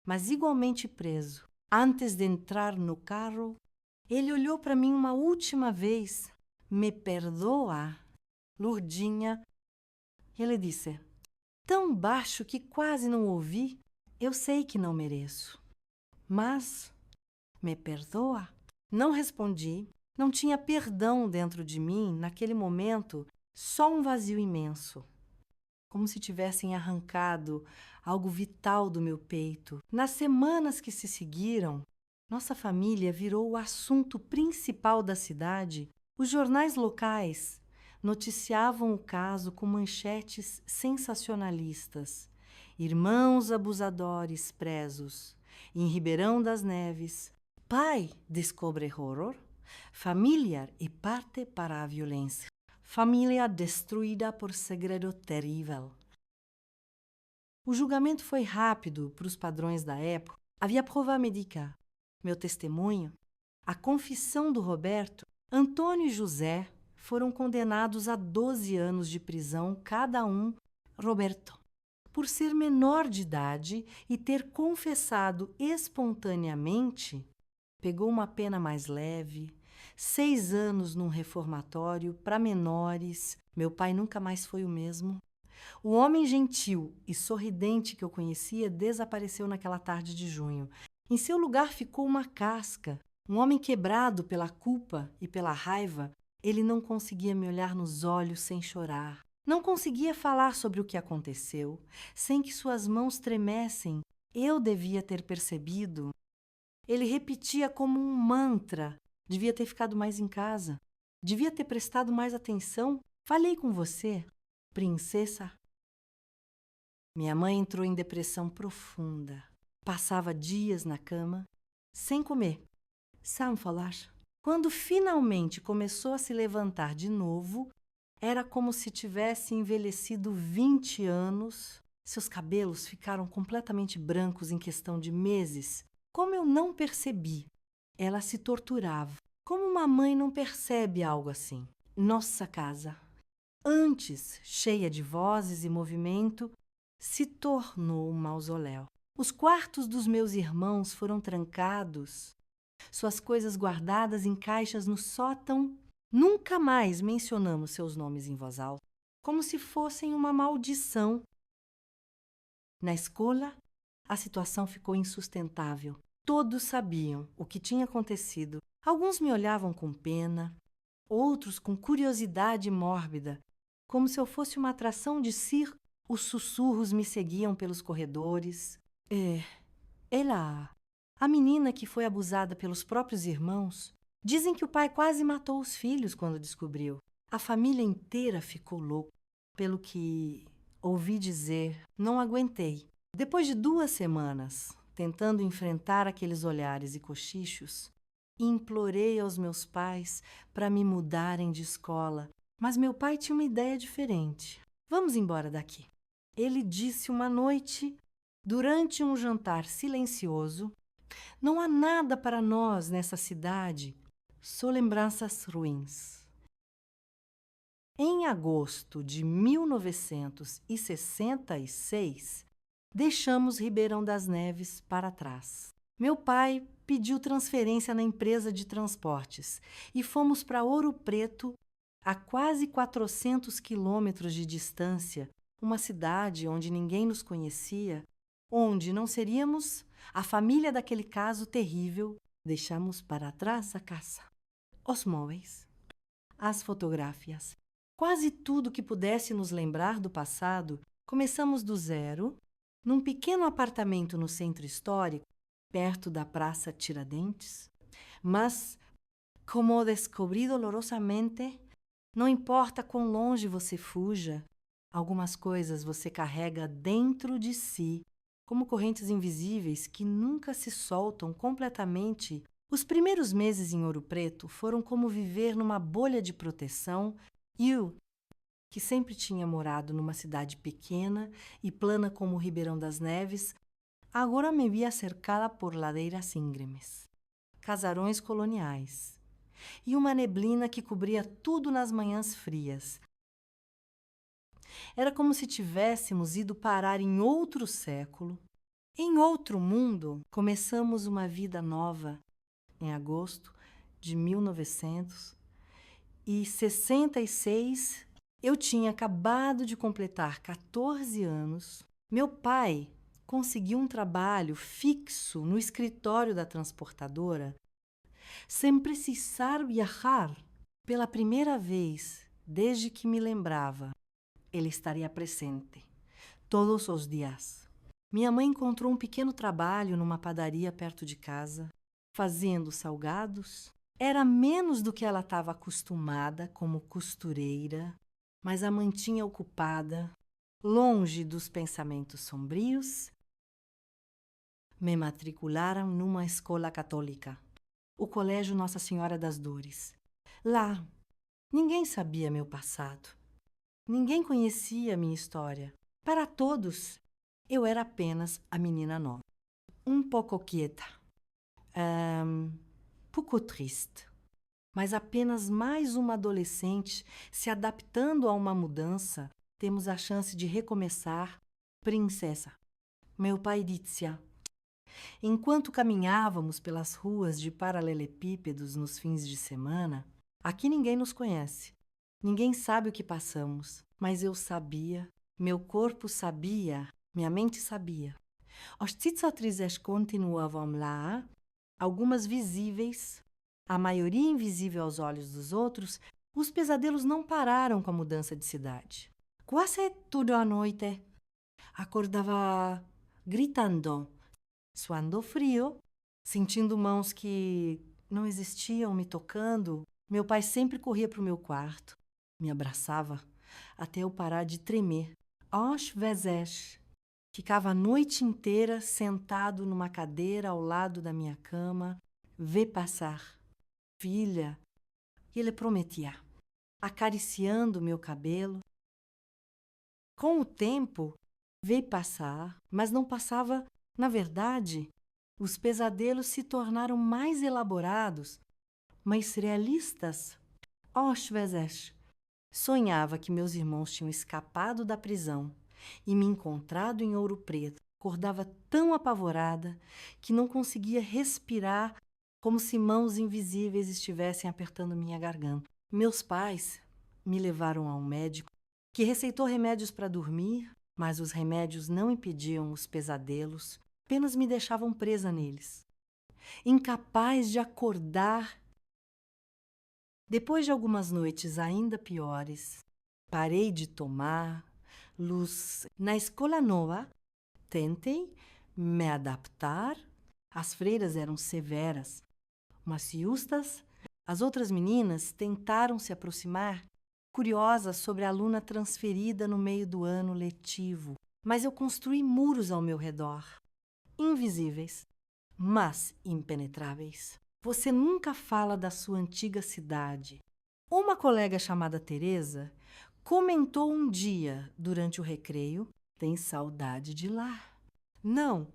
mas igualmente preso. Antes de entrar no carro, ele olhou para mim uma última vez. "Me perdoa, Lourdinha?" Ele disse, tão baixo que quase não ouvi: "Eu sei que não mereço, mas me perdoa?" Não respondi. Não tinha perdão dentro de mim naquele momento, só um vazio imenso. Como se tivessem arrancado algo vital do meu peito. Nas semanas que se seguiram, nossa família virou o assunto principal da cidade. Os jornais locais noticiavam o caso com manchetes sensacionalistas. Irmãos abusadores presos. Em Ribeirão das Neves, pai descobre horror. Família e parte para a violência. Família destruída por segredo terrível. O julgamento foi rápido para os padrões da época. Havia prova médica, meu testemunho, a confissão do Roberto. Antônio e José foram condenados a 12 anos de prisão cada um. Roberto, por ser menor de idade e ter confessado espontaneamente, pegou uma pena mais leve. 6 anos num reformatório para menores. Meu pai nunca mais foi o mesmo. O homem gentil e sorridente que eu conhecia desapareceu naquela tarde de junho. Em seu lugar ficou uma casca. Um homem quebrado pela culpa e pela raiva. Ele não conseguia me olhar nos olhos sem chorar. Não conseguia falar sobre o que aconteceu, sem que suas mãos tremessem. Eu devia ter percebido. Ele repetia como um mantra. Devia ter ficado mais em casa. Devia ter prestado mais atenção. Falei com você, princesa. Minha mãe entrou em depressão profunda. Passava dias na cama, sem comer, sem falar. Quando finalmente começou a se levantar de novo, Era como se tivesse envelhecido 20 anos. Seus cabelos ficaram completamente brancos em questão de meses. Como eu não percebi, ela se torturava. Como uma mãe não percebe algo assim? Nossa casa, antes cheia de vozes e movimento, se tornou um mausoléu. Os quartos dos meus irmãos foram trancados, suas coisas guardadas em caixas no sótão. Nunca mais mencionamos seus nomes em voz alta, como se fossem uma maldição. Na escola, a situação ficou insustentável. Todos sabiam o que tinha acontecido. Alguns me olhavam com pena, outros com curiosidade mórbida, como se eu fosse uma atração de circo. Os sussurros me seguiam pelos corredores. Ela, a menina que foi abusada pelos próprios irmãos, dizem que o pai quase matou os filhos quando descobriu. A família inteira ficou louca. Pelo que ouvi dizer, não aguentei. Depois de 2 semanas tentando enfrentar aqueles olhares e cochichos, implorei aos meus pais para me mudarem de escola. Mas meu pai tinha uma ideia diferente. Vamos embora daqui. Ele disse uma noite, durante um jantar silencioso: não há nada para nós nessa cidade, só lembranças ruins. Em agosto de 1966, deixamos Ribeirão das Neves para trás. Meu pai pediu transferência na empresa de transportes e fomos para Ouro Preto, a quase 400 quilômetros de distância, uma cidade onde ninguém nos conhecia, onde não seríamos a família daquele caso terrível. Deixamos para trás a casa, os móveis, as fotografias. Quase tudo que pudesse nos lembrar do passado. Começamos do zero, num pequeno apartamento no centro histórico, perto da Praça Tiradentes. Mas, como descobri dolorosamente, não importa quão longe você fuja, algumas coisas você carrega dentro de si, como correntes invisíveis que nunca se soltam completamente. Os primeiros meses em Ouro Preto foram como viver numa bolha de proteção. Eu, que sempre tinha morado numa cidade pequena e plana como Ribeirão das Neves, agora me via cercada por ladeiras íngremes, casarões coloniais e uma neblina que cobria tudo nas manhãs frias. Era como se tivéssemos ido parar em outro século, em outro mundo. Começamos uma vida nova em agosto de 1966. Eu tinha acabado de completar 14 anos. Meu pai conseguiu um trabalho fixo no escritório da transportadora, sem precisar viajar. Pela primeira vez desde que me lembrava, ele estaria presente todos os dias. Minha mãe encontrou um pequeno trabalho numa padaria perto de casa, fazendo salgados. Era menos do que ela estava acostumada como costureira, mas a mantinha ocupada, longe dos pensamentos sombrios. Me matricularam numa escola católica, o Colégio Nossa Senhora das Dores. Lá, ninguém sabia meu passado. Ninguém conhecia minha história. Para todos, eu era apenas a menina nova. Um pouco quieta, pouco triste, mas apenas mais uma adolescente se adaptando a uma mudança. Temos a chance de recomeçar. Princesa. Meu pai dizia. Enquanto caminhávamos pelas ruas de paralelepípedos nos fins de semana, aqui ninguém nos conhece. Ninguém sabe o que passamos, mas eu sabia, meu corpo sabia, minha mente sabia. As cicatrizes continuavam lá, algumas visíveis, a maioria invisível aos olhos dos outros. Os pesadelos não pararam com a mudança de cidade. Quase toda a noite acordava gritando, suando frio, sentindo mãos que não existiam me tocando. Meu pai sempre corria para o meu quarto, me abraçava até eu parar de tremer. Às vezes, ficava a noite inteira sentado numa cadeira ao lado da minha cama, ver passar. Filha, e ele prometia. acariciando meu cabelo. Com o tempo, veio passar, mas não passava. Na verdade, os pesadelos se tornaram mais elaborados, mais realistas. Às vezes, sonhava que meus irmãos tinham escapado da prisão e me encontrado em Ouro Preto. Acordava tão apavorada que não conseguia respirar, como se mãos invisíveis estivessem apertando minha garganta. Meus pais me levaram a um médico que receitou remédios para dormir, mas os remédios não impediam os pesadelos, apenas me deixavam presa neles, incapaz de acordar. Depois de algumas noites ainda piores, parei de tomar luz. Na escola nova, tentei me adaptar. As freiras eram severas, mas justas. As outras meninas tentaram se aproximar, curiosas sobre a aluna transferida no meio do ano letivo. Mas eu construí muros ao meu redor, invisíveis, mas impenetráveis. Você nunca fala da sua antiga cidade. Uma colega chamada Teresa comentou um dia, durante o recreio, tem saudade de lá. Não,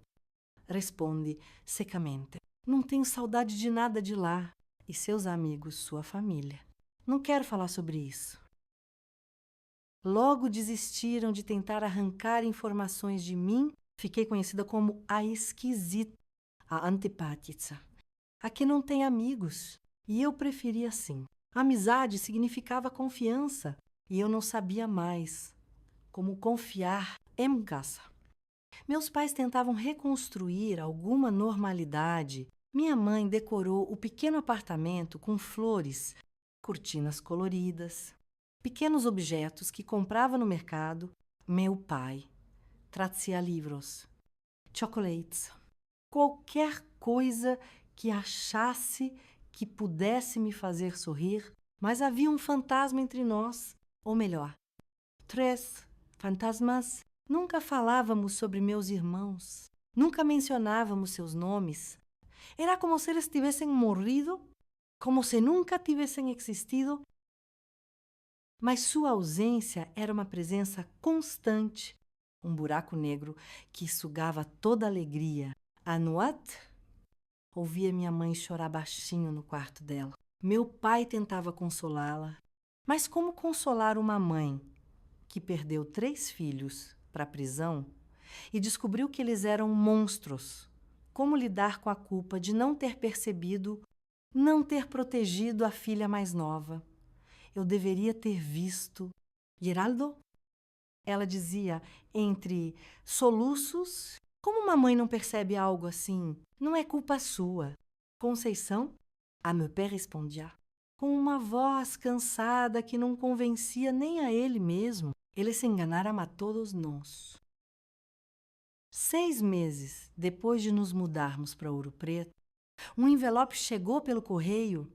responde secamente. Não tenho saudade de nada de lá. E seus amigos, sua família. Não quero falar sobre isso. Logo desistiram de tentar arrancar informações de mim. Fiquei conhecida como a esquisita, a antipática, a que não tem amigos. E eu preferia assim. Amizade significava confiança. E eu não sabia mais como confiar em casa. Meus pais tentavam reconstruir alguma normalidade. Minha mãe decorou o pequeno apartamento com flores, cortinas coloridas, pequenos objetos que comprava no mercado. Meu pai trazia livros, chocolates, qualquer coisa que achasse que pudesse me fazer sorrir, mas havia um fantasma entre nós, ou melhor, 3 fantasmas. Nunca falávamos sobre meus irmãos, nunca mencionávamos seus nomes. Era como se eles tivessem morrido, como se nunca tivessem existido. Mas sua ausência era uma presença constante, um buraco negro que sugava toda a alegria. À noite, ouvia minha mãe chorar baixinho no quarto dela. Meu pai tentava consolá-la, mas como consolar uma mãe que perdeu 3 filhos para a prisão e descobriu que eles eram monstros? Como lidar com a culpa de não ter percebido, não ter protegido a filha mais nova? Eu deveria ter visto. Geraldo? Ela dizia entre soluços. Como uma mãe não percebe algo assim? Não é culpa sua. Conceição? A meu pé respondia, com uma voz cansada que não convencia nem a ele mesmo. Ele se enganaram a todos nós. 6 meses depois de nos mudarmos para Ouro Preto, um envelope chegou pelo correio.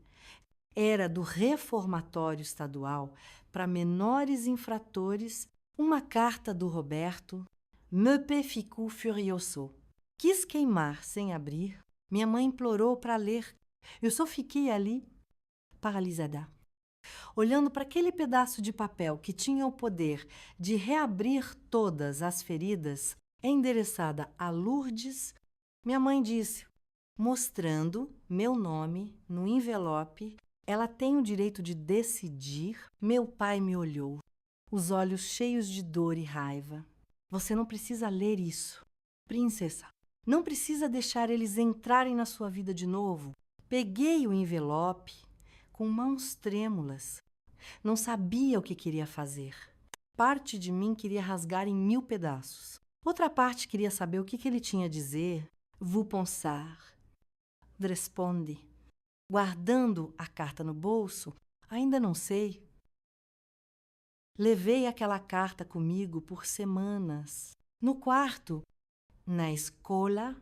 Era do reformatório estadual para menores infratores, uma carta do Roberto. Me pé ficou furioso. Quis queimar sem abrir. Minha mãe implorou para ler. Eu só fiquei ali, paralisada, olhando para aquele pedaço de papel que tinha o poder de reabrir todas as feridas, endereçada a Lourdes. Minha mãe disse, mostrando meu nome no envelope, ela tem o direito de decidir. Meu pai me olhou, os olhos cheios de dor e raiva. Você não precisa ler isso, princesa. Não precisa deixar eles entrarem na sua vida de novo. Peguei o envelope com mãos trêmulas. Não sabia o que queria fazer. Parte de mim queria rasgar em 1000 pedaços. Outra parte queria saber o que ele tinha a dizer. Vous pensar. Responde. Guardando a carta no bolso, ainda não sei. Levei aquela carta comigo por semanas. No quarto, na escola,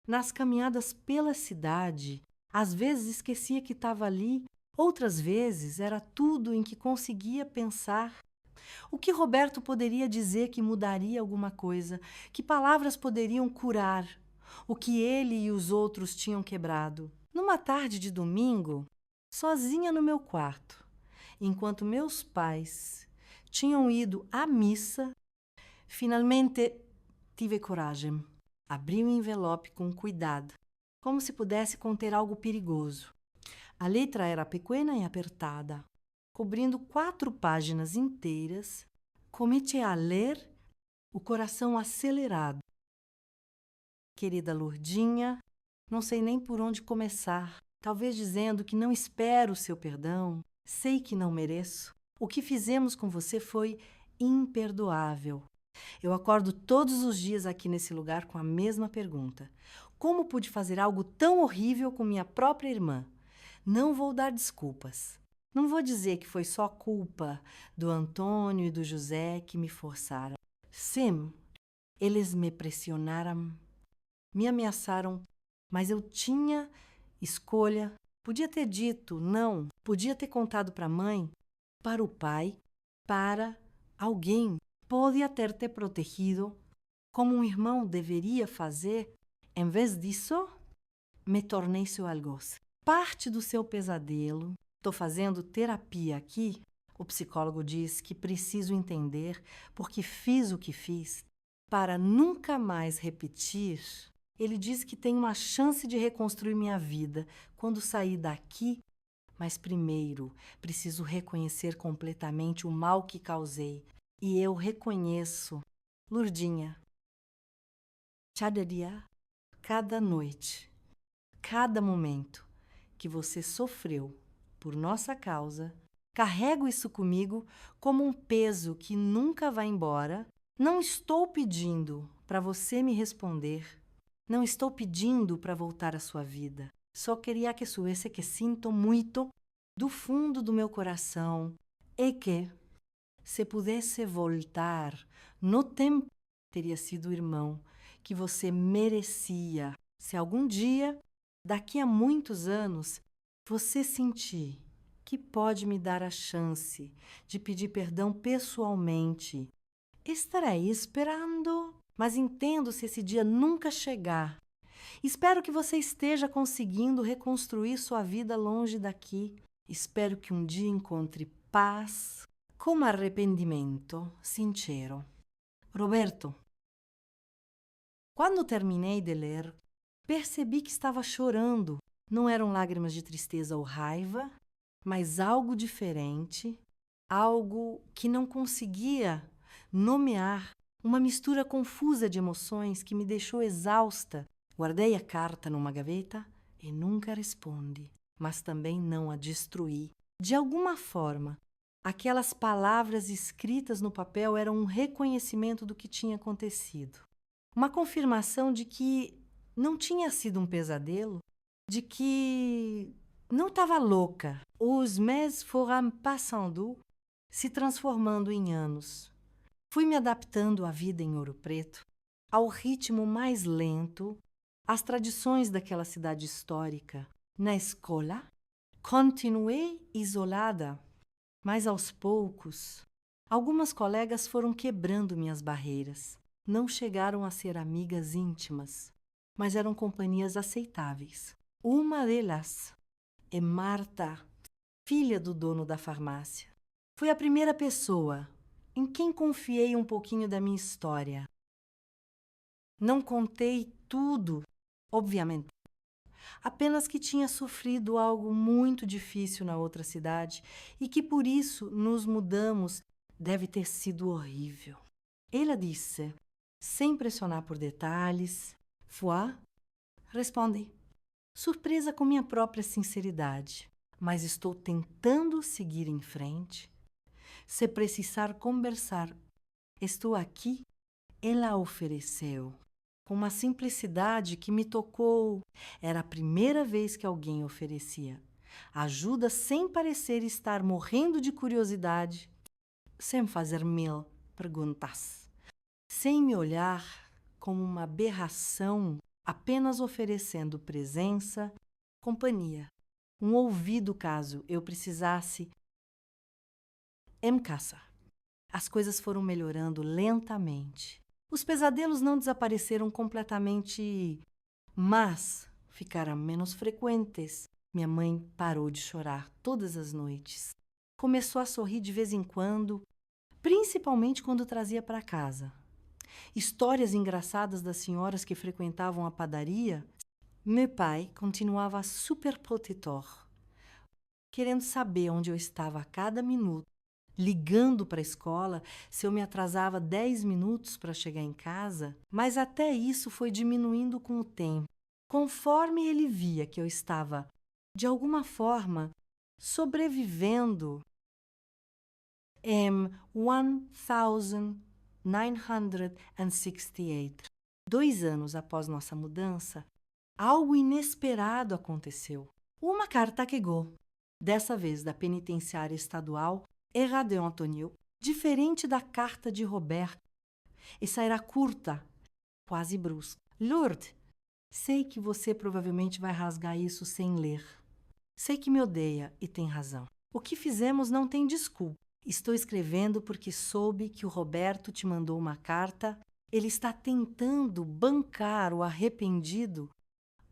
nas caminhadas pela cidade. Às vezes esquecia que estava ali, outras vezes era tudo em que conseguia pensar. O que Roberto poderia dizer que mudaria alguma coisa? Que palavras poderiam curar o que ele e os outros tinham quebrado? Numa tarde de domingo, sozinha no meu quarto, enquanto meus pais tinham ido à missa, finalmente tive coragem. Abri o envelope com cuidado, como se pudesse conter algo perigoso. A letra era pequena e apertada, cobrindo 4 páginas inteiras. Comecei a ler, o coração acelerado. Querida Lourdinha, não sei nem por onde começar. Talvez dizendo que não espero o seu perdão. Sei que não mereço. O que fizemos com você foi imperdoável. Eu acordo todos os dias aqui nesse lugar com a mesma pergunta. Como pude fazer algo tão horrível com minha própria irmã? Não vou dar desculpas. Não vou dizer que foi só culpa do Antônio e do José que me forçaram. Sim, eles me pressionaram, me ameaçaram, mas eu tinha escolha. Podia ter dito não, podia ter contado para a mãe, para o pai, para alguém. Podia ter te protegido como um irmão deveria fazer. Em vez disso, me tornei seu algoz. Parte do seu pesadelo. Estou fazendo terapia aqui. O psicólogo diz que preciso entender porque fiz o que fiz para nunca mais repetir. Ele diz que tem uma chance de reconstruir minha vida quando sair daqui, mas primeiro preciso reconhecer completamente o mal que causei. E eu reconheço, Lourdinha, cada dia, cada noite, cada momento que você sofreu por nossa causa, carrego isso comigo como um peso que nunca vai embora. Não estou pedindo para você me responder. Não estou pedindo para voltar à sua vida. Só queria que soubesse que sinto muito do fundo do meu coração e que, se pudesse voltar no tempo, teria sido o irmão que você merecia. Se algum dia, daqui a muitos anos, você sentir que pode me dar a chance de pedir perdão pessoalmente, estarei esperando, mas entendo se esse dia nunca chegar. Espero que você esteja conseguindo reconstruir sua vida longe daqui. Espero que um dia encontre paz com arrependimento sincero. Roberto, quando terminei de ler, percebi que estava chorando. Não eram lágrimas de tristeza ou raiva, mas algo diferente, algo que não conseguia nomear, uma mistura confusa de emoções que me deixou exausta. Guardei a carta numa gaveta e nunca respondi, mas também não a destruí. De alguma forma, aquelas palavras escritas no papel eram um reconhecimento do que tinha acontecido. Uma confirmação de que não tinha sido um pesadelo, de que não estava louca. Os meses foram passando, se transformando em anos. Fui me adaptando à vida em Ouro Preto, ao ritmo mais lento, às tradições daquela cidade histórica. Na escola, continuei isolada, mas aos poucos, algumas colegas foram quebrando minhas barreiras. Não chegaram a ser amigas íntimas, mas eram companhias aceitáveis. Uma delas é Marta, filha do dono da farmácia. Foi a primeira pessoa em quem confiei um pouquinho da minha história. Não contei tudo, obviamente. Apenas que tinha sofrido algo muito difícil na outra cidade e que por isso nos mudamos. Deve ter sido horrível. Ela disse, sem pressionar por detalhes. Foi? Respondi, surpresa com minha própria sinceridade. Mas estou tentando seguir em frente. Se precisar conversar, estou aqui. Ela ofereceu, com uma simplicidade que me tocou. Era a primeira vez que alguém oferecia ajuda sem parecer estar morrendo de curiosidade, sem fazer mil perguntas, sem me olhar como uma aberração, apenas oferecendo presença, companhia, um ouvido caso eu precisasse. Em casa, as coisas foram melhorando lentamente. Os pesadelos não desapareceram completamente, mas ficaram menos frequentes. Minha mãe parou de chorar todas as noites. Começou a sorrir de vez em quando, principalmente quando trazia para casa histórias engraçadas das senhoras que frequentavam a padaria. Meu pai continuava super protetor, querendo saber onde eu estava a cada minuto, ligando para a escola se eu me atrasava 10 minutos para chegar em casa, mas até isso foi diminuindo com o tempo, conforme ele via que eu estava, de alguma forma, sobrevivendo. 1968, 2 anos após nossa mudança, algo inesperado aconteceu. Uma carta chegou, dessa vez da penitenciária estadual Era de Antonio, diferente da carta de Roberto. Essa era curta, quase brusca. Lourdes, sei que você provavelmente vai rasgar isso sem ler. Sei que me odeia e tem razão. O que fizemos não tem desculpa. Estou escrevendo porque soube que o Roberto te mandou uma carta. Ele está tentando bancar o arrependido,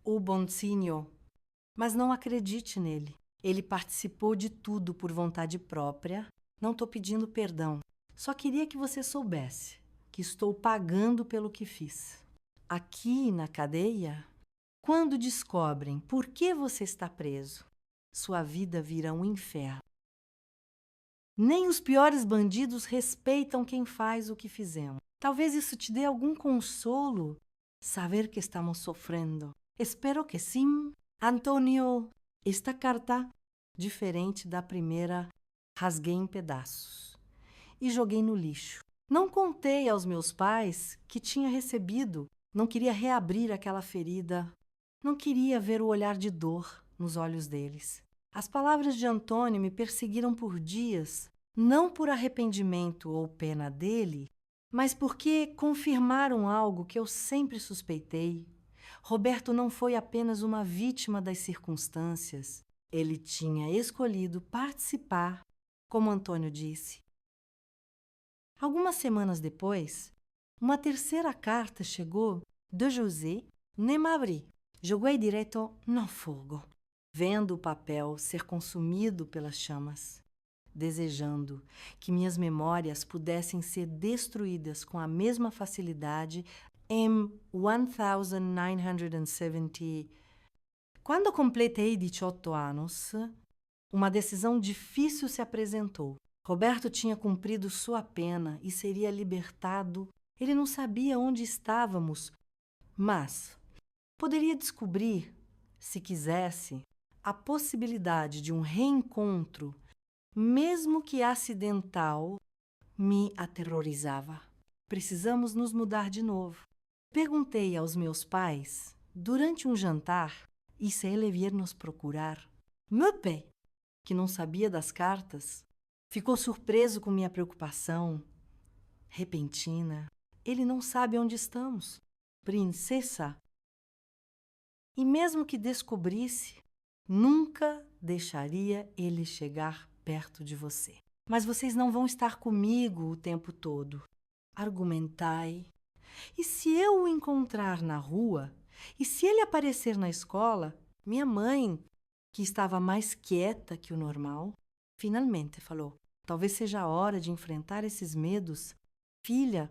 o bonzinho, mas não acredite nele. Ele participou de tudo por vontade própria. Não estou pedindo perdão. Só queria que você soubesse que estou pagando pelo que fiz. Aqui na cadeia, quando descobrem por que você está preso, sua vida vira um inferno. Nem os piores bandidos respeitam quem faz o que fizemos. Talvez isso te dê algum consolo, saber que estamos sofrendo. Espero que sim. Antônio, esta carta, diferente da primeira, rasguei em pedaços e joguei no lixo. Não contei aos meus pais que tinha recebido. Não queria reabrir aquela ferida. Não queria ver o olhar de dor nos olhos deles. As palavras de Antônio me perseguiram por dias, não por arrependimento ou pena dele, mas porque confirmaram algo que eu sempre suspeitei. Roberto não foi apenas uma vítima das circunstâncias. Ele tinha escolhido participar, como Antônio disse. Algumas semanas depois, uma terceira carta chegou de José. Nem me abri. Joguei direto no fogo, vendo o papel ser consumido pelas chamas, desejando que minhas memórias pudessem ser destruídas com a mesma facilidade em 1970. Quando completei 18 anos, uma decisão difícil se apresentou. Roberto tinha cumprido sua pena e seria libertado. Ele não sabia onde estávamos, mas poderia descobrir, se quisesse, a possibilidade de um reencontro, mesmo que acidental. Me aterrorizava. Precisamos nos mudar de novo. Perguntei aos meus pais, durante um jantar, e se ele vier nos procurar. Meu pai, que não sabia das cartas, ficou surpreso com minha preocupação repentina. Ele não sabe onde estamos. Princesa. E mesmo que descobrisse, nunca deixaria ele chegar perto de você. Mas vocês não vão estar comigo o tempo todo. Argumentai. E se eu o encontrar na rua? E se ele aparecer na escola? Minha mãe, que estava mais quieta que o normal, finalmente falou: talvez seja a hora de enfrentar esses medos. Filha,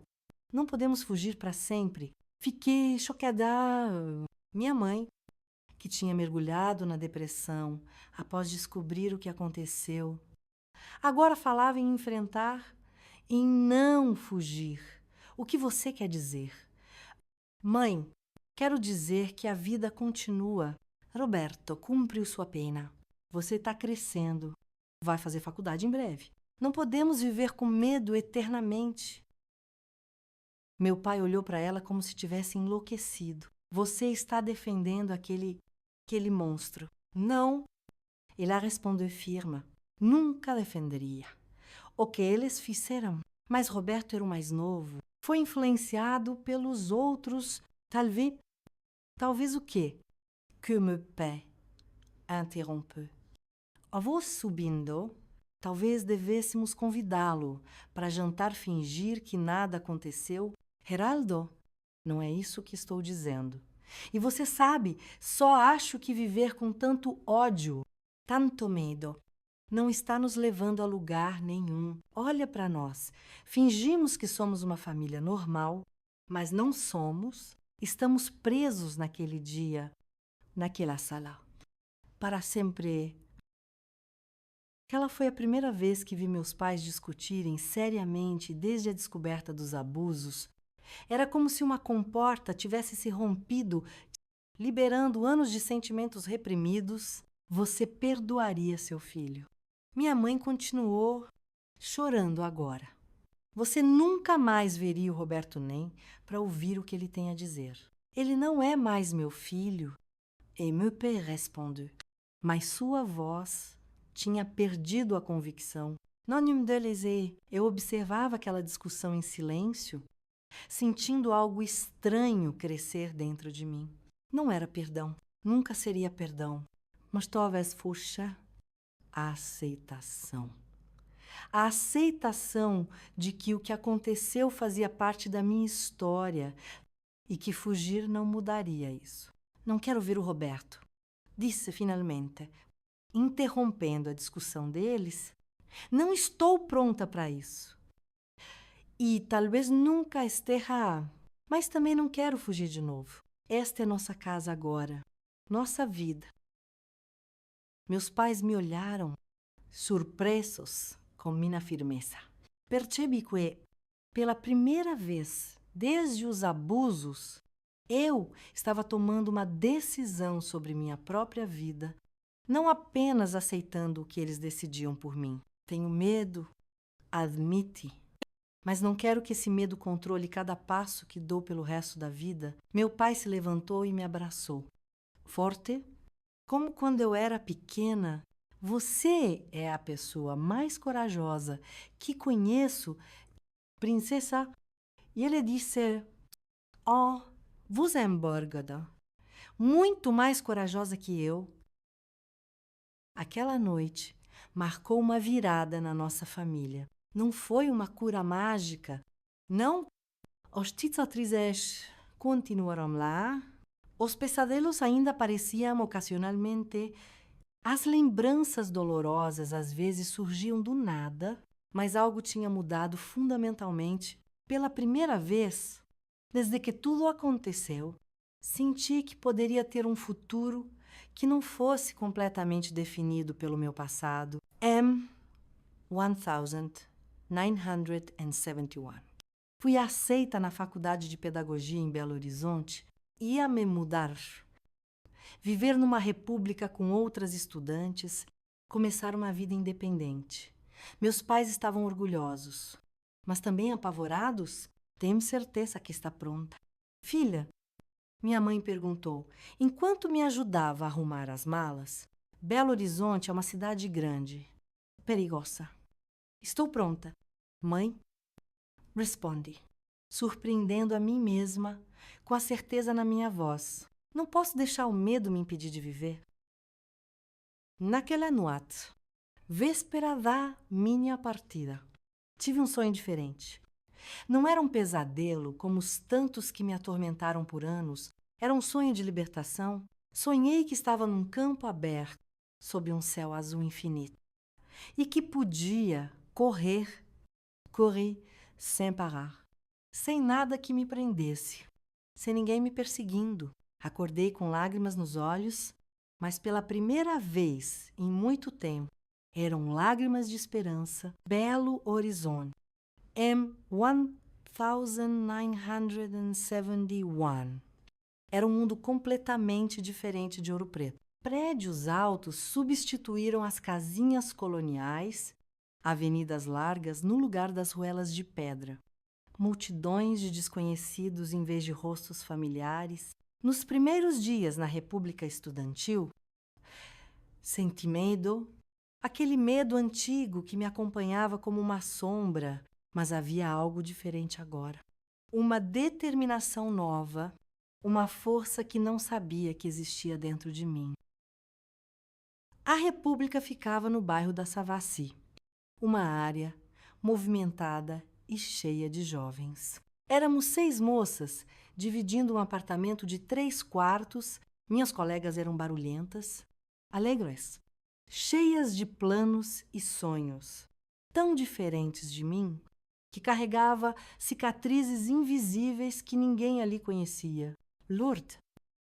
não podemos fugir para sempre. Fiquei chocada. Minha mãe, que tinha mergulhado na depressão após descobrir o que aconteceu, agora falava em enfrentar, em não fugir. O que você quer dizer? Mãe, quero dizer que a vida continua. Roberto, cumpriu sua pena. Você está crescendo. Vai fazer faculdade em breve. Não podemos viver com medo eternamente. Meu pai olhou para ela como se tivesse enlouquecido. Você está defendendo aquele monstro. Não. Ela respondeu firme. Nunca defenderia. O que eles fizeram. Mas Roberto era o mais novo. Foi influenciado pelos outros. Talvez o quê? Que me paie. Interrompeu. Avô subindo, talvez devêssemos convidá-lo para jantar fingir que nada aconteceu. Geraldo, não é isso que estou dizendo. E você sabe, só acho que viver com tanto ódio, tanto medo, não está nos levando a lugar nenhum. Olha para nós. Fingimos que somos uma família normal, mas não somos. Estamos presos naquele dia, naquela sala, para sempre. Aquela foi a primeira vez que vi meus pais discutirem seriamente desde a descoberta dos abusos. Era como se uma comporta tivesse se rompido, liberando anos de sentimentos reprimidos. Você perdoaria seu filho. Minha mãe continuou chorando agora. Você nunca mais veria o Roberto Nem para ouvir o que ele tem a dizer. Ele não é mais meu filho. Et me peut répondre. Mas sua voz tinha perdido a convicção. Non me délaissez. Eu observava aquela discussão em silêncio, sentindo algo estranho crescer dentro de mim. Não era perdão. Nunca seria perdão. Mas talvez fosse a aceitação. A aceitação de que o que aconteceu fazia parte da minha história e que fugir não mudaria isso. Não quero ver o Roberto, disse finalmente, interrompendo a discussão deles. Não estou pronta para isso. E talvez nunca esteja, mas também não quero fugir de novo. Esta é nossa casa agora, nossa vida. Meus pais me olharam, surpresos com minha firmeza. Percebi que, pela primeira vez desde os abusos, eu estava tomando uma decisão sobre minha própria vida, não apenas aceitando o que eles decidiam por mim. Tenho medo, admite, mas não quero que esse medo controle cada passo que dou pelo resto da vida. Meu pai se levantou e me abraçou. Forte, como quando eu era pequena. Você é a pessoa mais corajosa que conheço, princesa. E ele disse, oh, você é embórgada, muito mais corajosa que eu. Aquela noite marcou uma virada na nossa família. Não foi uma cura mágica, não. Os cicatrizes continuaram lá, os pesadelos ainda apareciam ocasionalmente, as lembranças dolorosas às vezes surgiam do nada, mas algo tinha mudado fundamentalmente. Pela primeira vez, desde que tudo aconteceu, senti que poderia ter um futuro que não fosse completamente definido pelo meu passado. M1971. Fui aceita na Faculdade de Pedagogia em Belo Horizonte e ia me mudar. Viver numa república com outras estudantes, começar uma vida independente. Meus pais estavam orgulhosos, mas também apavorados. Tenho certeza que está pronta. Filha, minha mãe perguntou, enquanto me ajudava a arrumar as malas. Belo Horizonte é uma cidade grande, perigosa. Estou pronta. Mãe, responde, surpreendendo a mim mesma com a certeza na minha voz. Não posso deixar o medo me impedir de viver. Naquela noite, véspera da minha partida, tive um sonho diferente. Não era um pesadelo como os tantos que me atormentaram por anos. Era um sonho de libertação. Sonhei que estava num campo aberto, sob um céu azul infinito, e que podia correr sem parar, sem nada que me prendesse, sem ninguém me perseguindo. Acordei com lágrimas nos olhos, mas pela primeira vez em muito tempo, eram lágrimas de esperança. Belo Horizonte. M1971. Era um mundo completamente diferente de Ouro Preto. Prédios altos substituíram as casinhas coloniais, avenidas largas no lugar das ruelas de pedra. Multidões de desconhecidos em vez de rostos familiares. Nos primeiros dias na República Estudantil, senti medo, aquele medo antigo que me acompanhava como uma sombra, mas havia algo diferente agora. Uma determinação nova, uma força que não sabia que existia dentro de mim. A República ficava no bairro da Savassi, uma área movimentada e cheia de jovens. Éramos 6 moças, dividindo um apartamento de 3 quartos. Minhas colegas eram barulhentas, alegres. cheias de planos e sonhos, tão diferentes de mim, que carregava cicatrizes invisíveis que ninguém ali conhecia. Lourdes,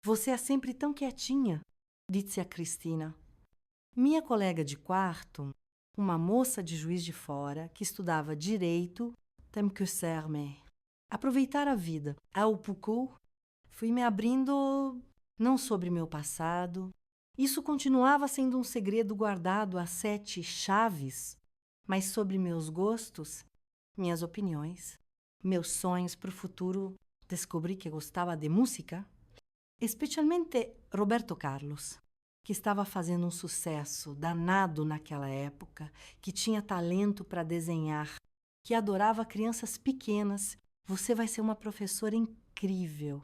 você é sempre tão quietinha, disse a Cristina. Minha colega de quarto, uma moça de Juiz de Fora, que estudava Direito, tem que ser-me. Aproveitar a vida. Ao pouco, fui me abrindo não sobre meu passado. Isso continuava sendo um segredo guardado a 7 chaves, mas sobre meus gostos, minhas opiniões, meus sonhos para o futuro. Descobri que gostava de música, especialmente Roberto Carlos, que estava fazendo um sucesso danado naquela época, que tinha talento para desenhar, que adorava crianças pequenas. Você vai ser uma professora incrível.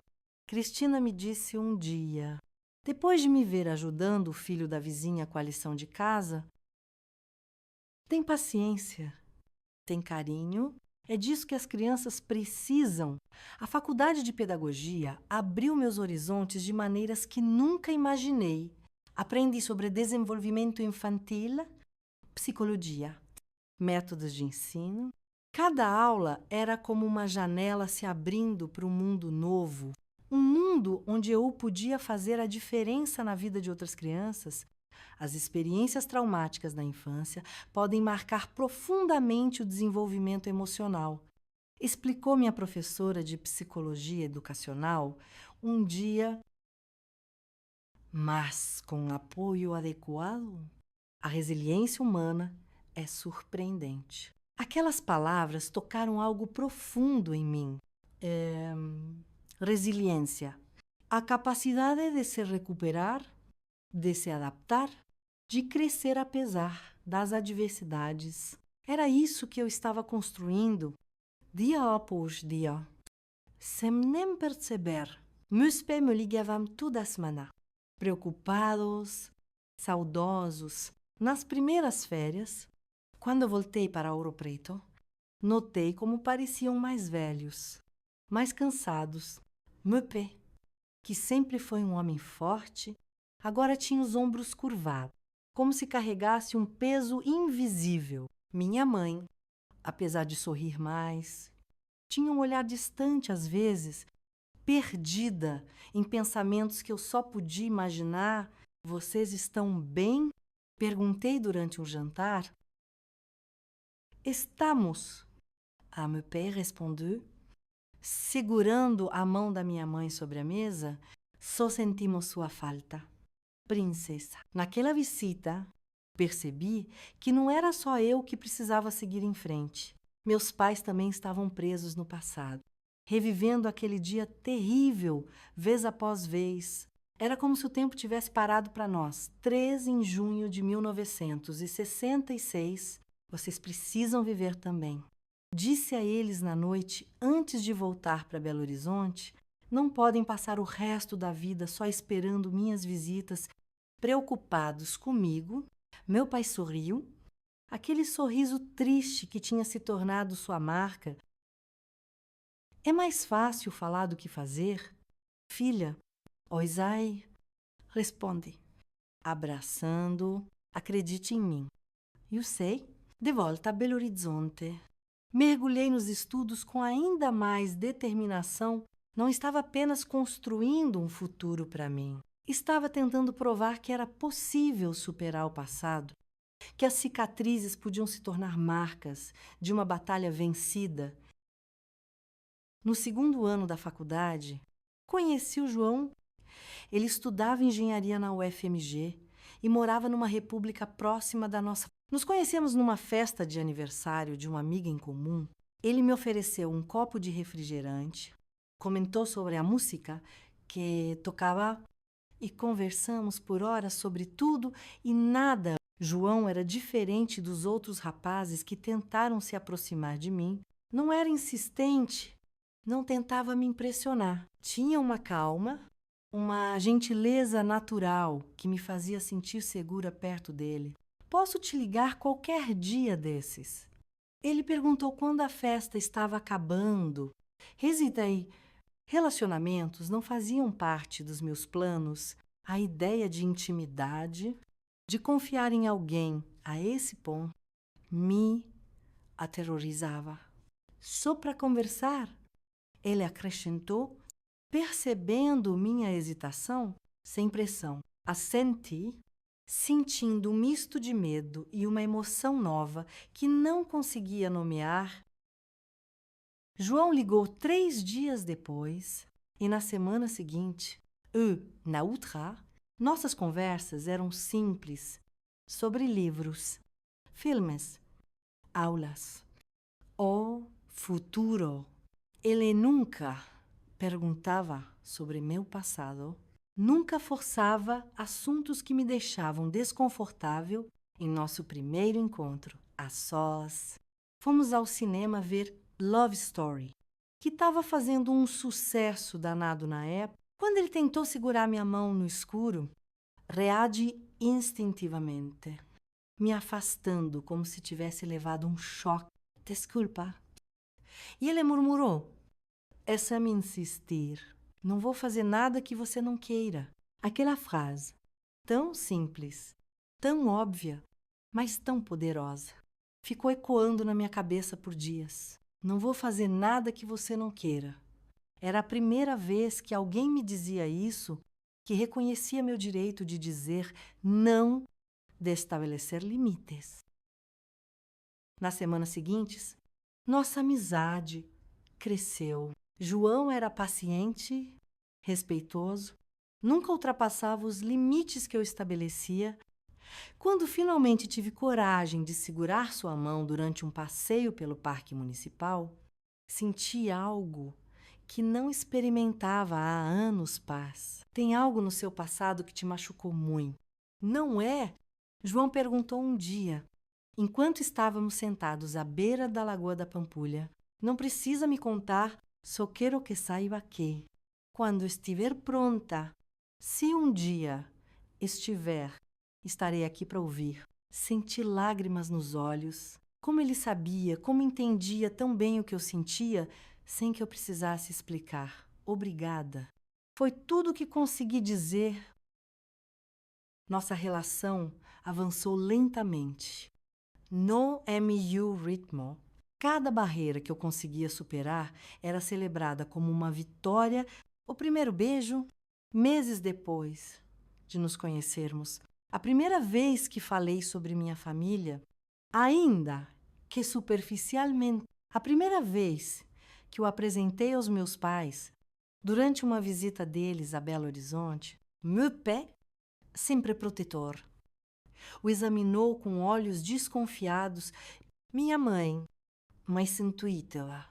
Cristina me disse um dia, depois de me ver ajudando o filho da vizinha com a lição de casa: tem paciência, tem carinho, é disso que as crianças precisam. A faculdade de pedagogia abriu meus horizontes de maneiras que nunca imaginei. Aprendi sobre desenvolvimento infantil, psicologia, métodos de ensino. Cada aula era como uma janela se abrindo para um mundo novo, um mundo onde eu podia fazer a diferença na vida de outras crianças. As experiências traumáticas da infância podem marcar profundamente o desenvolvimento emocional, explicou minha professora de psicologia educacional um dia. Mas, com apoio adequado, a resiliência humana é surpreendente. Aquelas palavras tocaram algo profundo em mim. Resiliência. A capacidade de se recuperar, de se adaptar, de crescer apesar das adversidades. Era isso que eu estava construindo, dia após dia. Sem nem perceber, meus pés me ligavam toda a semana. Preocupados, saudosos. Nas primeiras férias, quando voltei para Ouro Preto, notei como pareciam mais velhos, mais cansados. Meu pé, que sempre foi um homem forte, agora tinha os ombros curvados, como se carregasse um peso invisível. Minha mãe, apesar de sorrir mais, tinha um olhar distante às vezes, perdida em pensamentos que eu só podia imaginar. Vocês estão bem? Perguntei durante um jantar. Estamos, a meu père respondeu, segurando a mão da minha mãe sobre a mesa. Só sentimos sua falta, princesa. Naquela visita, percebi que não era só eu que precisava seguir em frente. Meus pais também estavam presos no passado, revivendo aquele dia terrível, vez após vez. Era como se o tempo tivesse parado para nós. 3 de junho de 1966, vocês precisam viver também. Disse a eles na noite, antes de voltar para Belo Horizonte, não podem passar o resto da vida só esperando minhas visitas, preocupados comigo. Meu pai sorriu, aquele sorriso triste que tinha se tornado sua marca. É mais fácil falar do que fazer? Filha, Oisai, responde, abraçando, acredite em mim. Eu sei. De volta a Belo Horizonte, mergulhei nos estudos com ainda mais determinação. Não estava apenas construindo um futuro para mim. Estava tentando provar que era possível superar o passado, que as cicatrizes podiam se tornar marcas de uma batalha vencida. No 2º ano da faculdade, conheci o João. Ele estudava engenharia na UFMG e morava numa república próxima da nossa. Nos conhecemos numa festa de aniversário de uma amiga em comum. Ele me ofereceu um copo de refrigerante, comentou sobre a música que tocava e conversamos por horas sobre tudo e nada. João era diferente dos outros rapazes que tentaram se aproximar de mim. Não era insistente, não tentava me impressionar. Tinha uma calma, uma gentileza natural que me fazia sentir segura perto dele. Posso te ligar qualquer dia desses. Ele perguntou quando a festa estava acabando. Hesitei. Relacionamentos não faziam parte dos meus planos. A ideia de intimidade de confiar em alguém a esse ponto me aterrorizava. Só para conversar, ele acrescentou, percebendo minha hesitação, sem pressão. Assenti, sentindo um misto de medo e uma emoção nova que não conseguia nomear. João ligou 3 dias depois e na semana seguinte, na outra, nossas conversas eram simples, sobre livros, filmes, aulas, o futuro. Ele nunca perguntava sobre meu passado, nunca forçava assuntos que me deixavam desconfortável. Em nosso primeiro encontro, a sós, fomos ao cinema ver Love Story, que estava fazendo um sucesso danado na época. Quando ele tentou segurar minha mão no escuro, reagi instintivamente, me afastando como se tivesse levado um choque. Desculpa. E ele murmurou, é só me insistir. Não vou fazer nada que você não queira. Aquela frase, tão simples, tão óbvia, mas tão poderosa, ficou ecoando na minha cabeça por dias. Não vou fazer nada que você não queira. Era a primeira vez que alguém me dizia isso, que reconhecia meu direito de dizer não, de estabelecer limites. Nas semanas seguintes, nossa amizade cresceu. João era paciente, respeitoso, nunca ultrapassava os limites que eu estabelecia. Quando finalmente tive coragem de segurar sua mão durante um passeio pelo parque municipal, senti algo que não experimentava há anos paz. Tem algo no seu passado que te machucou muito, não é? João perguntou um dia, enquanto estávamos sentados à beira da Lagoa da Pampulha. Não precisa me contar, só quero que saiba que, quando estiver pronta, se um dia estiver, estarei aqui para ouvir. Senti lágrimas nos olhos. Como ele sabia, como entendia tão bem o que eu sentia, sem que eu precisasse explicar. Obrigada. Foi tudo o que consegui dizer. Nossa relação avançou lentamente. No MU ritmo, cada barreira que eu conseguia superar era celebrada como uma vitória. O primeiro beijo, meses depois de nos conhecermos, a primeira vez que falei sobre minha família, ainda que superficialmente, a primeira vez que o apresentei aos meus pais, durante uma visita deles a Belo Horizonte, meu pé, sempre protetor, o examinou com olhos desconfiados. Minha mãe, mais intuitiva,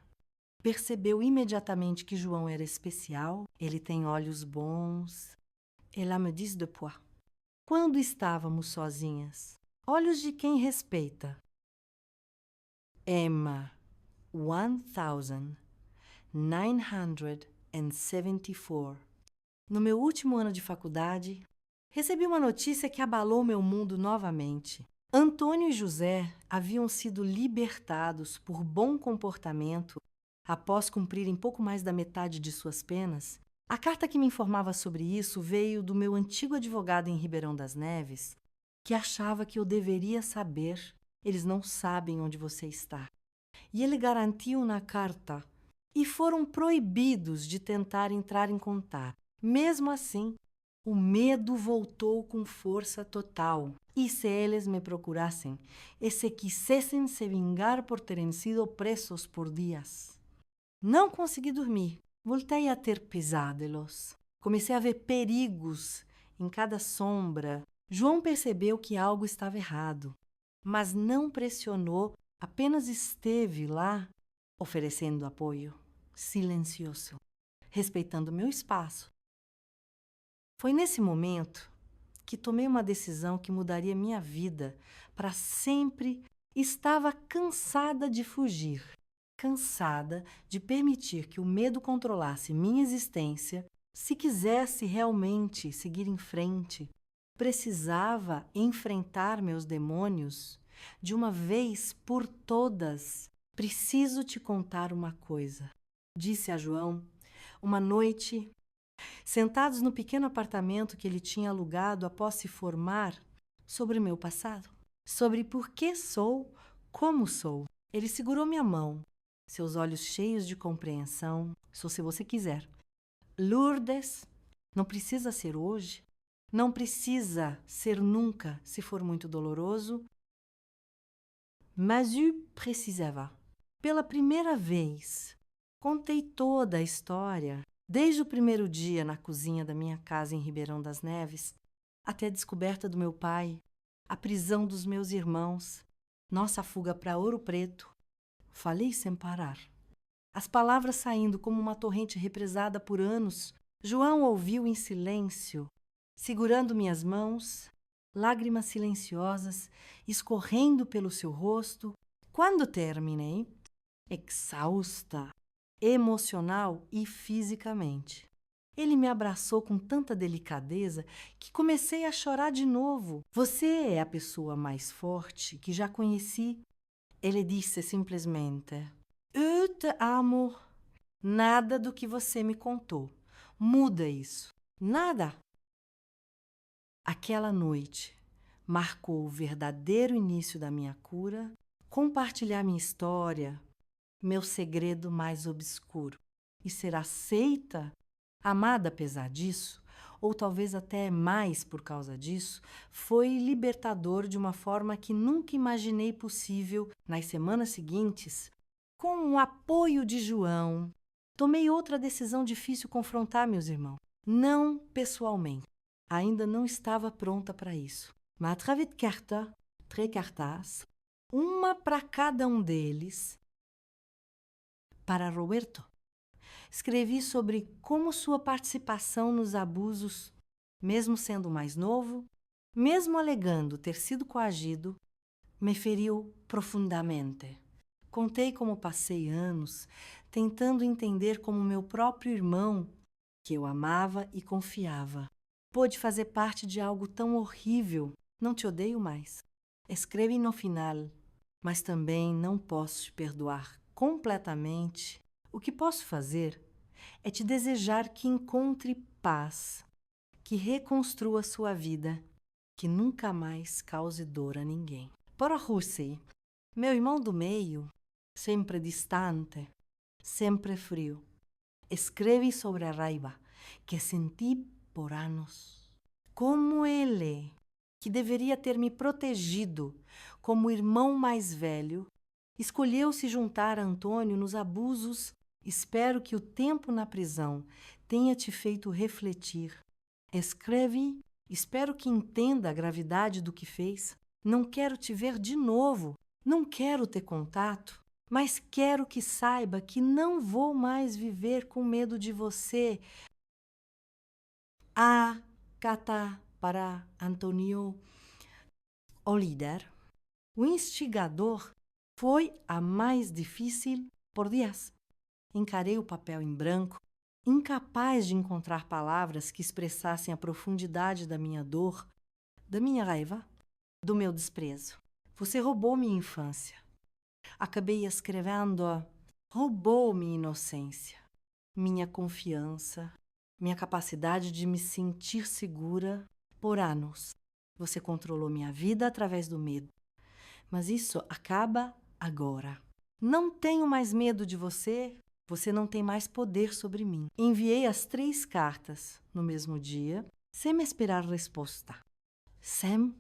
percebeu imediatamente que João era especial. Ele tem olhos bons. Ela me disse depois. Quando estávamos sozinhas, olhos de quem respeita. Emma, 1974. No meu último ano de faculdade, recebi uma notícia que abalou meu mundo novamente. Antônio e José haviam sido libertados por bom comportamento após cumprirem pouco mais da metade de suas penas. A carta que me informava sobre isso veio do meu antigo advogado em Ribeirão das Neves, que achava que eu deveria saber. Eles não sabem onde você está. E ele garantiu na carta, e foram proibidos de tentar entrar em contato. Mesmo assim, o medo voltou com força total. E se eles me procurassem e se quisessem se vingar por terem sido presos por dias? Não consegui dormir. Voltei a ter pesadelos. Comecei a ver perigos em cada sombra. João percebeu que algo estava errado, mas não pressionou, apenas esteve lá, oferecendo apoio, silencioso, respeitando meu espaço. Foi nesse momento que tomei uma decisão que mudaria minha vida para sempre. Estava cansada de fugir, cansada de permitir que o medo controlasse minha existência. Se quisesse realmente seguir em frente, precisava enfrentar meus demônios de uma vez por todas. Preciso te contar uma coisa, disse a João, uma noite. Sentados no pequeno apartamento que ele tinha alugado após se formar, sobre meu passado, sobre por que sou como sou. Ele segurou minha mão, seus olhos cheios de compreensão. Só se você quiser. Lourdes, não precisa ser hoje, não precisa ser nunca, se for muito doloroso. Mas eu precisava. Pela primeira vez, contei toda a história, desde o primeiro dia na cozinha da minha casa em Ribeirão das Neves, até a descoberta do meu pai, a prisão dos meus irmãos, nossa fuga para Ouro Preto. Falei sem parar. As palavras saindo como uma torrente represada por anos. João ouviu em silêncio, segurando minhas mãos, lágrimas silenciosas escorrendo pelo seu rosto. Quando terminei, exausta, emocional e fisicamente, ele me abraçou com tanta delicadeza que comecei a chorar de novo. Você é a pessoa mais forte que já conheci. Ele disse simplesmente: Eu te amo. Nada do que você me contou muda isso. Nada. Aquela noite marcou o verdadeiro início da minha cura, compartilhar minha história, meu segredo mais obscuro, e ser aceita, amada apesar disso, ou talvez até mais por causa disso, foi libertador de uma forma que nunca imaginei possível. Nas semanas seguintes, com o apoio de João, tomei outra decisão difícil confrontar meus irmãos. Não pessoalmente. Ainda não estava pronta para isso. Mas através de três cartas, uma para cada um deles, para Roberto. Escrevi sobre como sua participação nos abusos, mesmo sendo mais novo, mesmo alegando ter sido coagido, me feriu profundamente. Contei como passei anos tentando entender como meu próprio irmão, que eu amava e confiava, pôde fazer parte de algo tão horrível. Não te odeio mais. Escrevi no final, mas também não posso te perdoar completamente. O que posso fazer é te desejar que encontre paz, que reconstrua sua vida, que nunca mais cause dor a ninguém. Para Russi, meu irmão do meio, sempre distante, sempre frio, escrevi sobre a raiva que senti por anos. Como ele, que deveria ter me protegido como irmão mais velho, escolheu se juntar a Antônio nos abusos. Espero que o tempo na prisão tenha te feito refletir. Escreve, espero que entenda a gravidade do que fez. Não quero te ver de novo, não quero ter contato, mas quero que saiba que não vou mais viver com medo de você. A Cata para Antonio, o líder. O instigador foi a mais difícil por dias. Encarei o papel em branco, incapaz de encontrar palavras que expressassem a profundidade da minha dor, da minha raiva, do meu desprezo. Você roubou minha infância. Acabei escrevendo: roubou minha inocência, minha confiança, minha capacidade de me sentir segura por anos. Você controlou minha vida através do medo. Mas isso acaba agora. Não tenho mais medo de você. Você não tem mais poder sobre mim. Enviei as 3 cartas no mesmo dia, sem me esperar resposta. Sem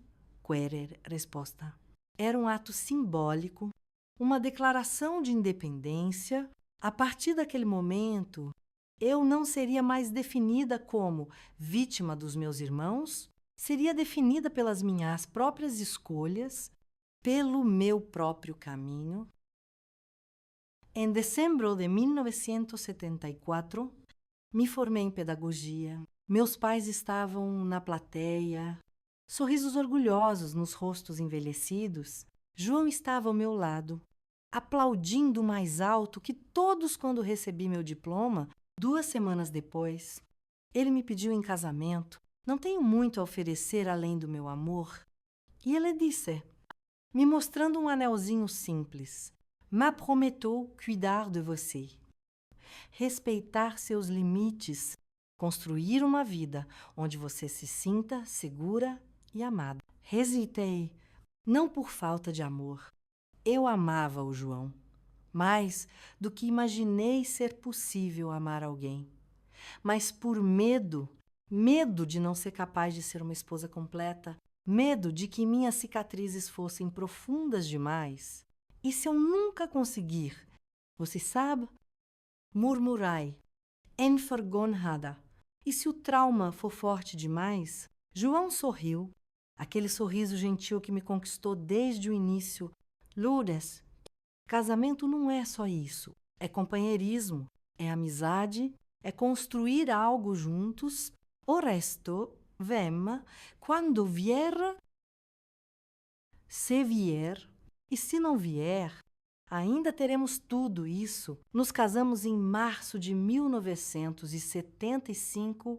querer resposta. Era um ato simbólico, uma declaração de independência. A partir daquele momento, eu não seria mais definida como vítima dos meus irmãos, seria definida pelas minhas próprias escolhas, pelo meu próprio caminho. Em dezembro de 1974, me formei em pedagogia. Meus pais estavam na plateia, sorrisos orgulhosos nos rostos envelhecidos. João estava ao meu lado, aplaudindo mais alto que todos quando recebi meu diploma, 2 semanas depois. Ele me pediu em casamento. Não tenho muito a oferecer além do meu amor. E ele disse, me mostrando um anelzinho simples: me prometeu cuidar de você, respeitar seus limites, construir uma vida onde você se sinta segura e amada. Hesitei, não por falta de amor. Eu amava o João, mais do que imaginei ser possível amar alguém. Mas por medo de não ser capaz de ser uma esposa completa, medo de que minhas cicatrizes fossem profundas demais. E se eu nunca conseguir? Você sabe? Murmurai, envergonhada. E se o trauma for forte demais? João sorriu, aquele sorriso gentil que me conquistou desde o início. Lourdes, casamento não é só isso. É companheirismo, é amizade, é construir algo juntos. O resto vem quando vier, se vier, e se não vier, ainda teremos tudo isso. Nos casamos em março de 1975,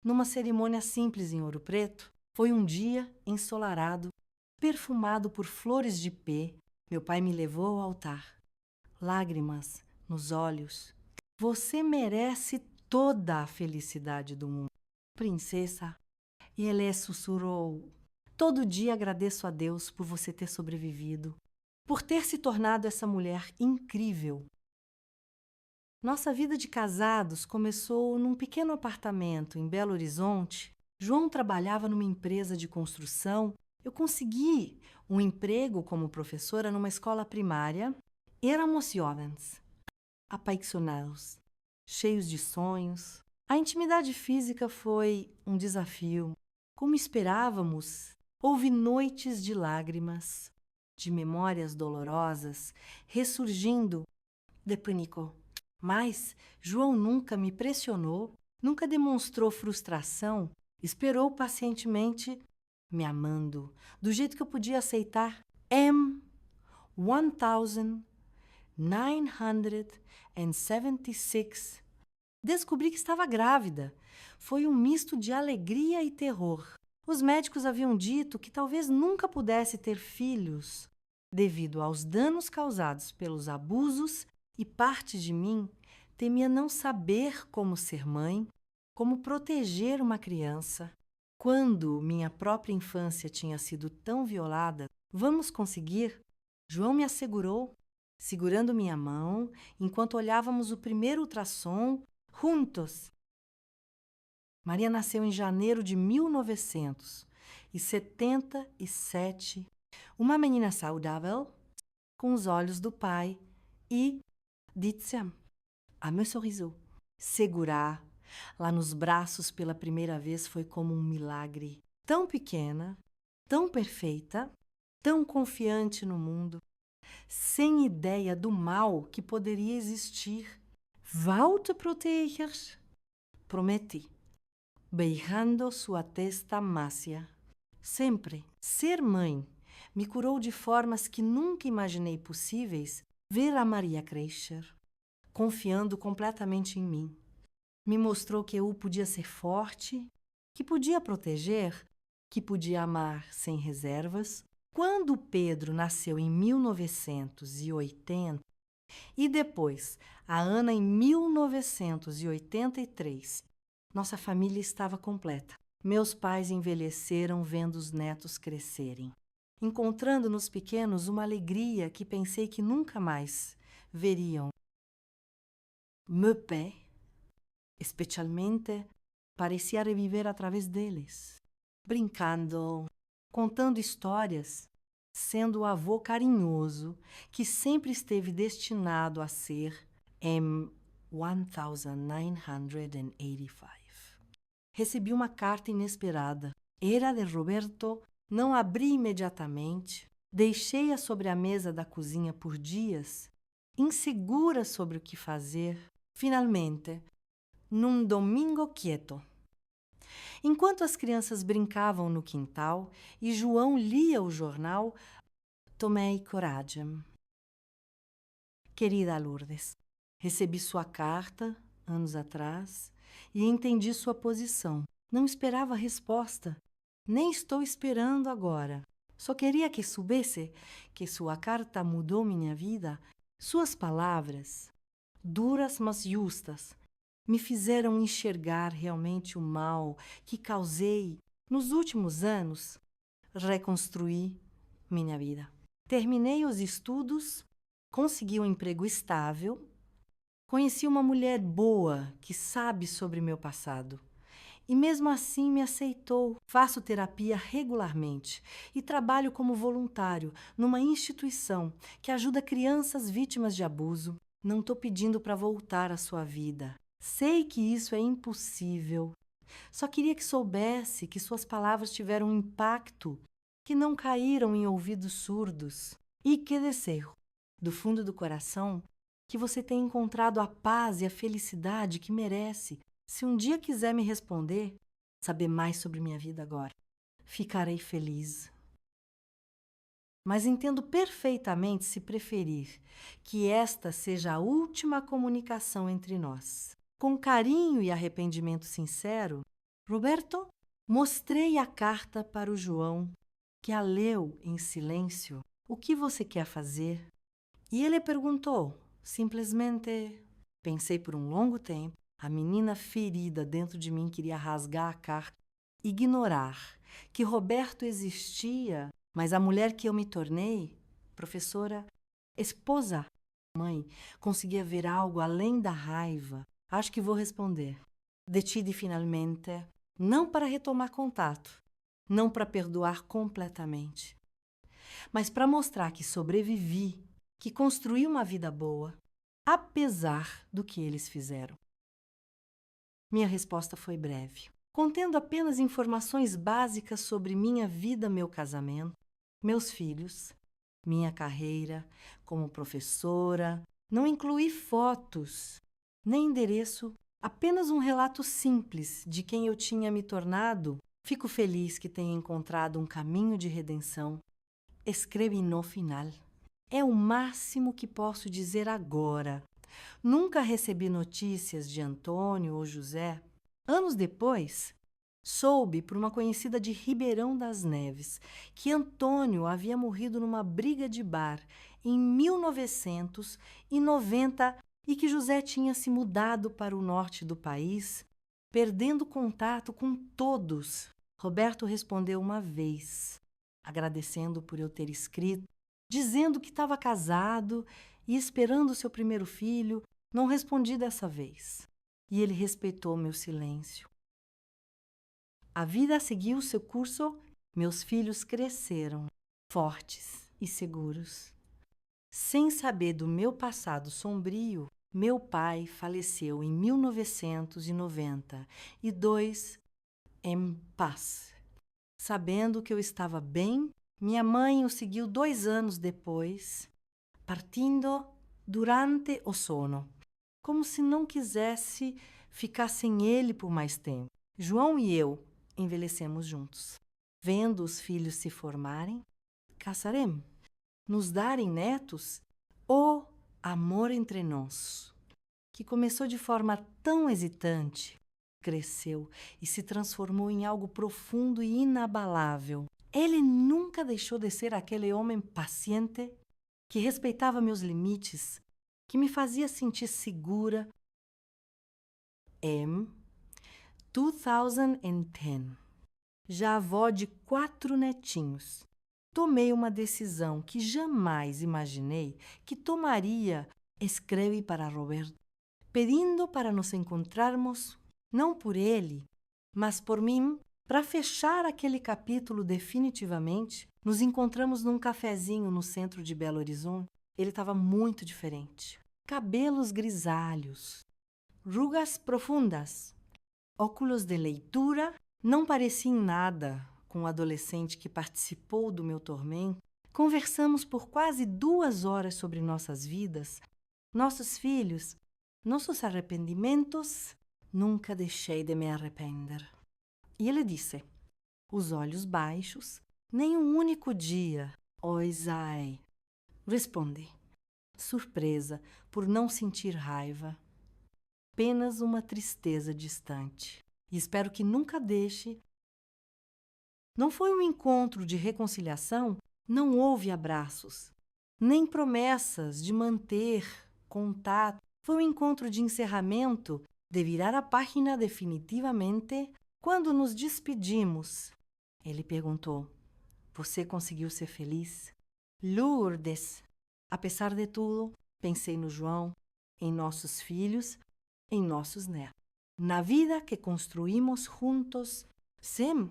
numa cerimônia simples em Ouro Preto. Foi um dia ensolarado, perfumado por flores de pé. Meu pai me levou ao altar. Lágrimas nos olhos. Você merece toda a felicidade do mundo, princesa. E ele sussurrou: todo dia agradeço a Deus por você ter sobrevivido, por ter se tornado essa mulher incrível. Nossa vida de casados começou num pequeno apartamento em Belo Horizonte. João trabalhava numa empresa de construção. Eu consegui um emprego como professora numa escola primária. Éramos jovens, apaixonados, cheios de sonhos. A intimidade física foi um desafio. Como esperávamos, houve noites de lágrimas, de memórias dolorosas, ressurgindo de pânico. Mas João nunca me pressionou, nunca demonstrou frustração, esperou pacientemente, me amando, do jeito que eu podia aceitar. M1976. Descobri que estava grávida. Foi um misto de alegria e terror. Os médicos haviam dito que talvez nunca pudesse ter filhos, devido aos danos causados pelos abusos, e parte de mim temia não saber como ser mãe, como proteger uma criança. Quando minha própria infância tinha sido tão violada, vamos conseguir? João me assegurou, segurando minha mão, enquanto olhávamos o primeiro ultrassom juntos. Maria nasceu em janeiro de 1977, uma menina saudável, com os olhos do pai, e Ditzia, a meu sorriso. Segurar lá nos braços pela primeira vez foi como um milagre. Tão pequena, tão perfeita, tão confiante no mundo, sem ideia do mal que poderia existir. Vou te proteger, prometi, beijando sua testa mácia. Sempre ser mãe me curou de formas que nunca imaginei possíveis. Ver a Maria crescer, confiando completamente em mim. Me mostrou que eu podia ser forte, que podia proteger, que podia amar sem reservas. Quando Pedro nasceu em 1980 e depois a Ana em 1983, nossa família estava completa. Meus pais envelheceram vendo os netos crescerem, encontrando nos pequenos uma alegria que pensei que nunca mais veriam. Meu pai, especialmente, parecia reviver através deles, brincando, contando histórias, sendo o avô carinhoso que sempre esteve destinado a ser M1985. Recebi uma carta inesperada. Era de Roberto. Não abri imediatamente. Deixei-a sobre a mesa da cozinha por dias, insegura sobre o que fazer. Finalmente, num domingo quieto, enquanto as crianças brincavam no quintal e João lia o jornal, tomei coragem. Querida Lourdes, recebi sua carta anos atrás e entendi sua posição. Não esperava resposta, nem estou esperando agora. Só queria que soubesse que sua carta mudou minha vida. Suas palavras, duras mas justas, me fizeram enxergar realmente o mal que causei nos últimos anos. reconstruir minha vida. Terminei os estudos, consegui um emprego estável, conheci uma mulher boa que sabe sobre meu passado. E mesmo assim me aceitou. Faço terapia regularmente e trabalho como voluntário numa instituição que ajuda crianças vítimas de abuso. Não estou pedindo para voltar à sua vida. Sei que isso é impossível. Só queria que soubesse que suas palavras tiveram um impacto, que não caíram em ouvidos surdos. E que desejo, do fundo do coração, que você tenha encontrado a paz e a felicidade que merece. Se um dia quiser me responder, saber mais sobre minha vida agora, ficarei feliz. Mas entendo perfeitamente, se preferir, que esta seja a última comunicação entre nós. Com carinho e arrependimento sincero, Roberto, mostrei a carta para o João, que a leu em silêncio. O que você quer fazer? E ele perguntou, simplesmente. Pensei por um longo tempo. A menina ferida dentro de mim queria rasgar a carta, ignorar que Roberto existia, mas a mulher que eu me tornei, professora, esposa, mãe, conseguia ver algo além da raiva. Acho que vou responder. Decidi finalmente, não para retomar contato, não para perdoar completamente, mas para mostrar que sobrevivi, que construí uma vida boa, apesar do que eles fizeram. Minha resposta foi breve, contendo apenas informações básicas sobre minha vida, meu casamento, meus filhos, minha carreira como professora. Não incluí fotos, nem endereço, apenas um relato simples de quem eu tinha me tornado. Fico feliz que tenha encontrado um caminho de redenção. Escrevi no final. É o máximo que posso dizer agora. Nunca recebi notícias de Antônio ou José. Anos depois, soube por uma conhecida de Ribeirão das Neves que Antônio havia morrido numa briga de bar em 1990 e que José tinha se mudado para o norte do país, perdendo contato com todos. Roberto respondeu uma vez, agradecendo por eu ter escrito, dizendo que estava casado e esperando seu primeiro filho. Não respondi dessa vez. E ele respeitou meu silêncio. A vida seguiu seu curso. Meus filhos cresceram, fortes e seguros. Sem saber do meu passado sombrio, meu pai faleceu em 1992 em paz. Sabendo que eu estava bem, minha mãe o seguiu 2 anos depois, partindo durante o sono, como se não quisesse ficar sem ele por mais tempo. João e eu envelhecemos juntos. Vendo os filhos se formarem, casaremos, nos darem netos, o amor entre nós, que começou de forma tão hesitante, cresceu e se transformou em algo profundo e inabalável. Ele nunca deixou de ser aquele homem paciente que respeitava meus limites, que me fazia sentir segura. Em 2010, já avó de 4 netinhos, tomei uma decisão que jamais imaginei que tomaria. Escrevi para Roberto, pedindo para nos encontrarmos, não por ele, mas por mim, para fechar aquele capítulo definitivamente. Nos encontramos num cafezinho no centro de Belo Horizonte. Ele estava muito diferente. Cabelos grisalhos, rugas profundas, óculos de leitura. Não parecia em nada com o adolescente que participou do meu tormento. Conversamos por quase 2 horas sobre nossas vidas, nossos filhos, nossos arrependimentos. Nunca deixei de me arrepender. E ele disse, os olhos baixos, nem um único dia. Oi, Zai. Respondi, surpresa por não sentir raiva, apenas uma tristeza distante. E espero que nunca deixe. Não foi um encontro de reconciliação, não houve abraços, nem promessas de manter contato. Foi um encontro de encerramento, de virar a página definitivamente. Quando nos despedimos, ele perguntou, Você conseguiu ser feliz? Lourdes. Apesar de tudo, pensei no João, em nossos filhos, em nossos netos. Na vida que construímos juntos, sim,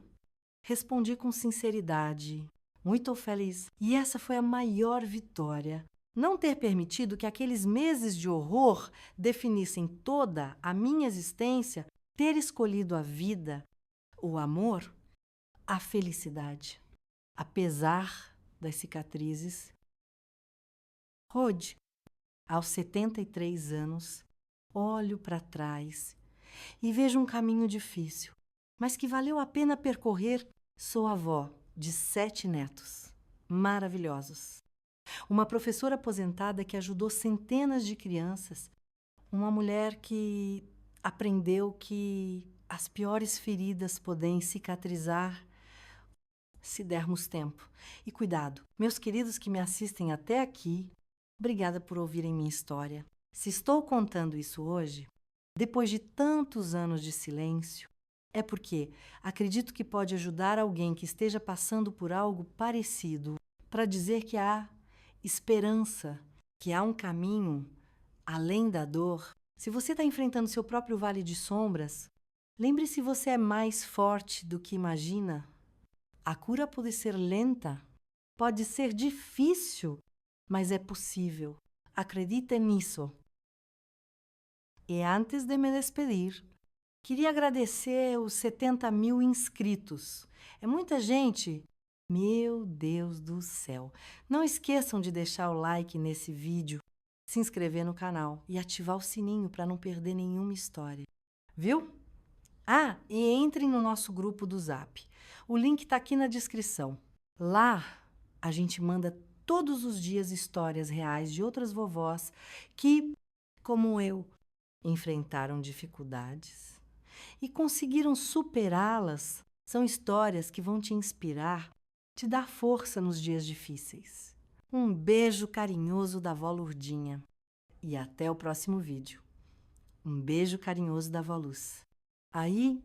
respondi com sinceridade, muito feliz. E essa foi a maior vitória. Não ter permitido que aqueles meses de horror definissem toda a minha existência, ter escolhido a vida, o amor, a felicidade. Apesar das cicatrizes. Hoje, aos 73 anos, olho para trás e vejo um caminho difícil, mas que valeu a pena percorrer. Sou avó de 7 netos, maravilhosos. Uma professora aposentada que ajudou centenas de crianças. Uma mulher que aprendeu que as piores feridas podem cicatrizar se dermos tempo. E cuidado, meus queridos que me assistem até aqui, obrigada por ouvirem minha história. Se estou contando isso hoje, depois de tantos anos de silêncio, é porque acredito que pode ajudar alguém que esteja passando por algo parecido para dizer que há esperança, que há um caminho além da dor. Se você está enfrentando seu próprio vale de sombras, lembre-se, você é mais forte do que imagina. A cura pode ser lenta, pode ser difícil, mas é possível. Acredite nisso. E antes de me despedir, queria agradecer os 70 mil inscritos. É muita gente. Meu Deus do céu! Não esqueçam de deixar o like nesse vídeo, se inscrever no canal e ativar o sininho para não perder nenhuma história. Viu? Ah, e entrem no nosso grupo do Zap. O link está aqui na descrição. Lá, a gente manda todos os dias histórias reais de outras vovós que, como eu, enfrentaram dificuldades e conseguiram superá-las. São histórias que vão te inspirar, te dar força nos dias difíceis. Um beijo carinhoso da vó Lourdinha e até o próximo vídeo. Um beijo carinhoso da vó Luz. Aí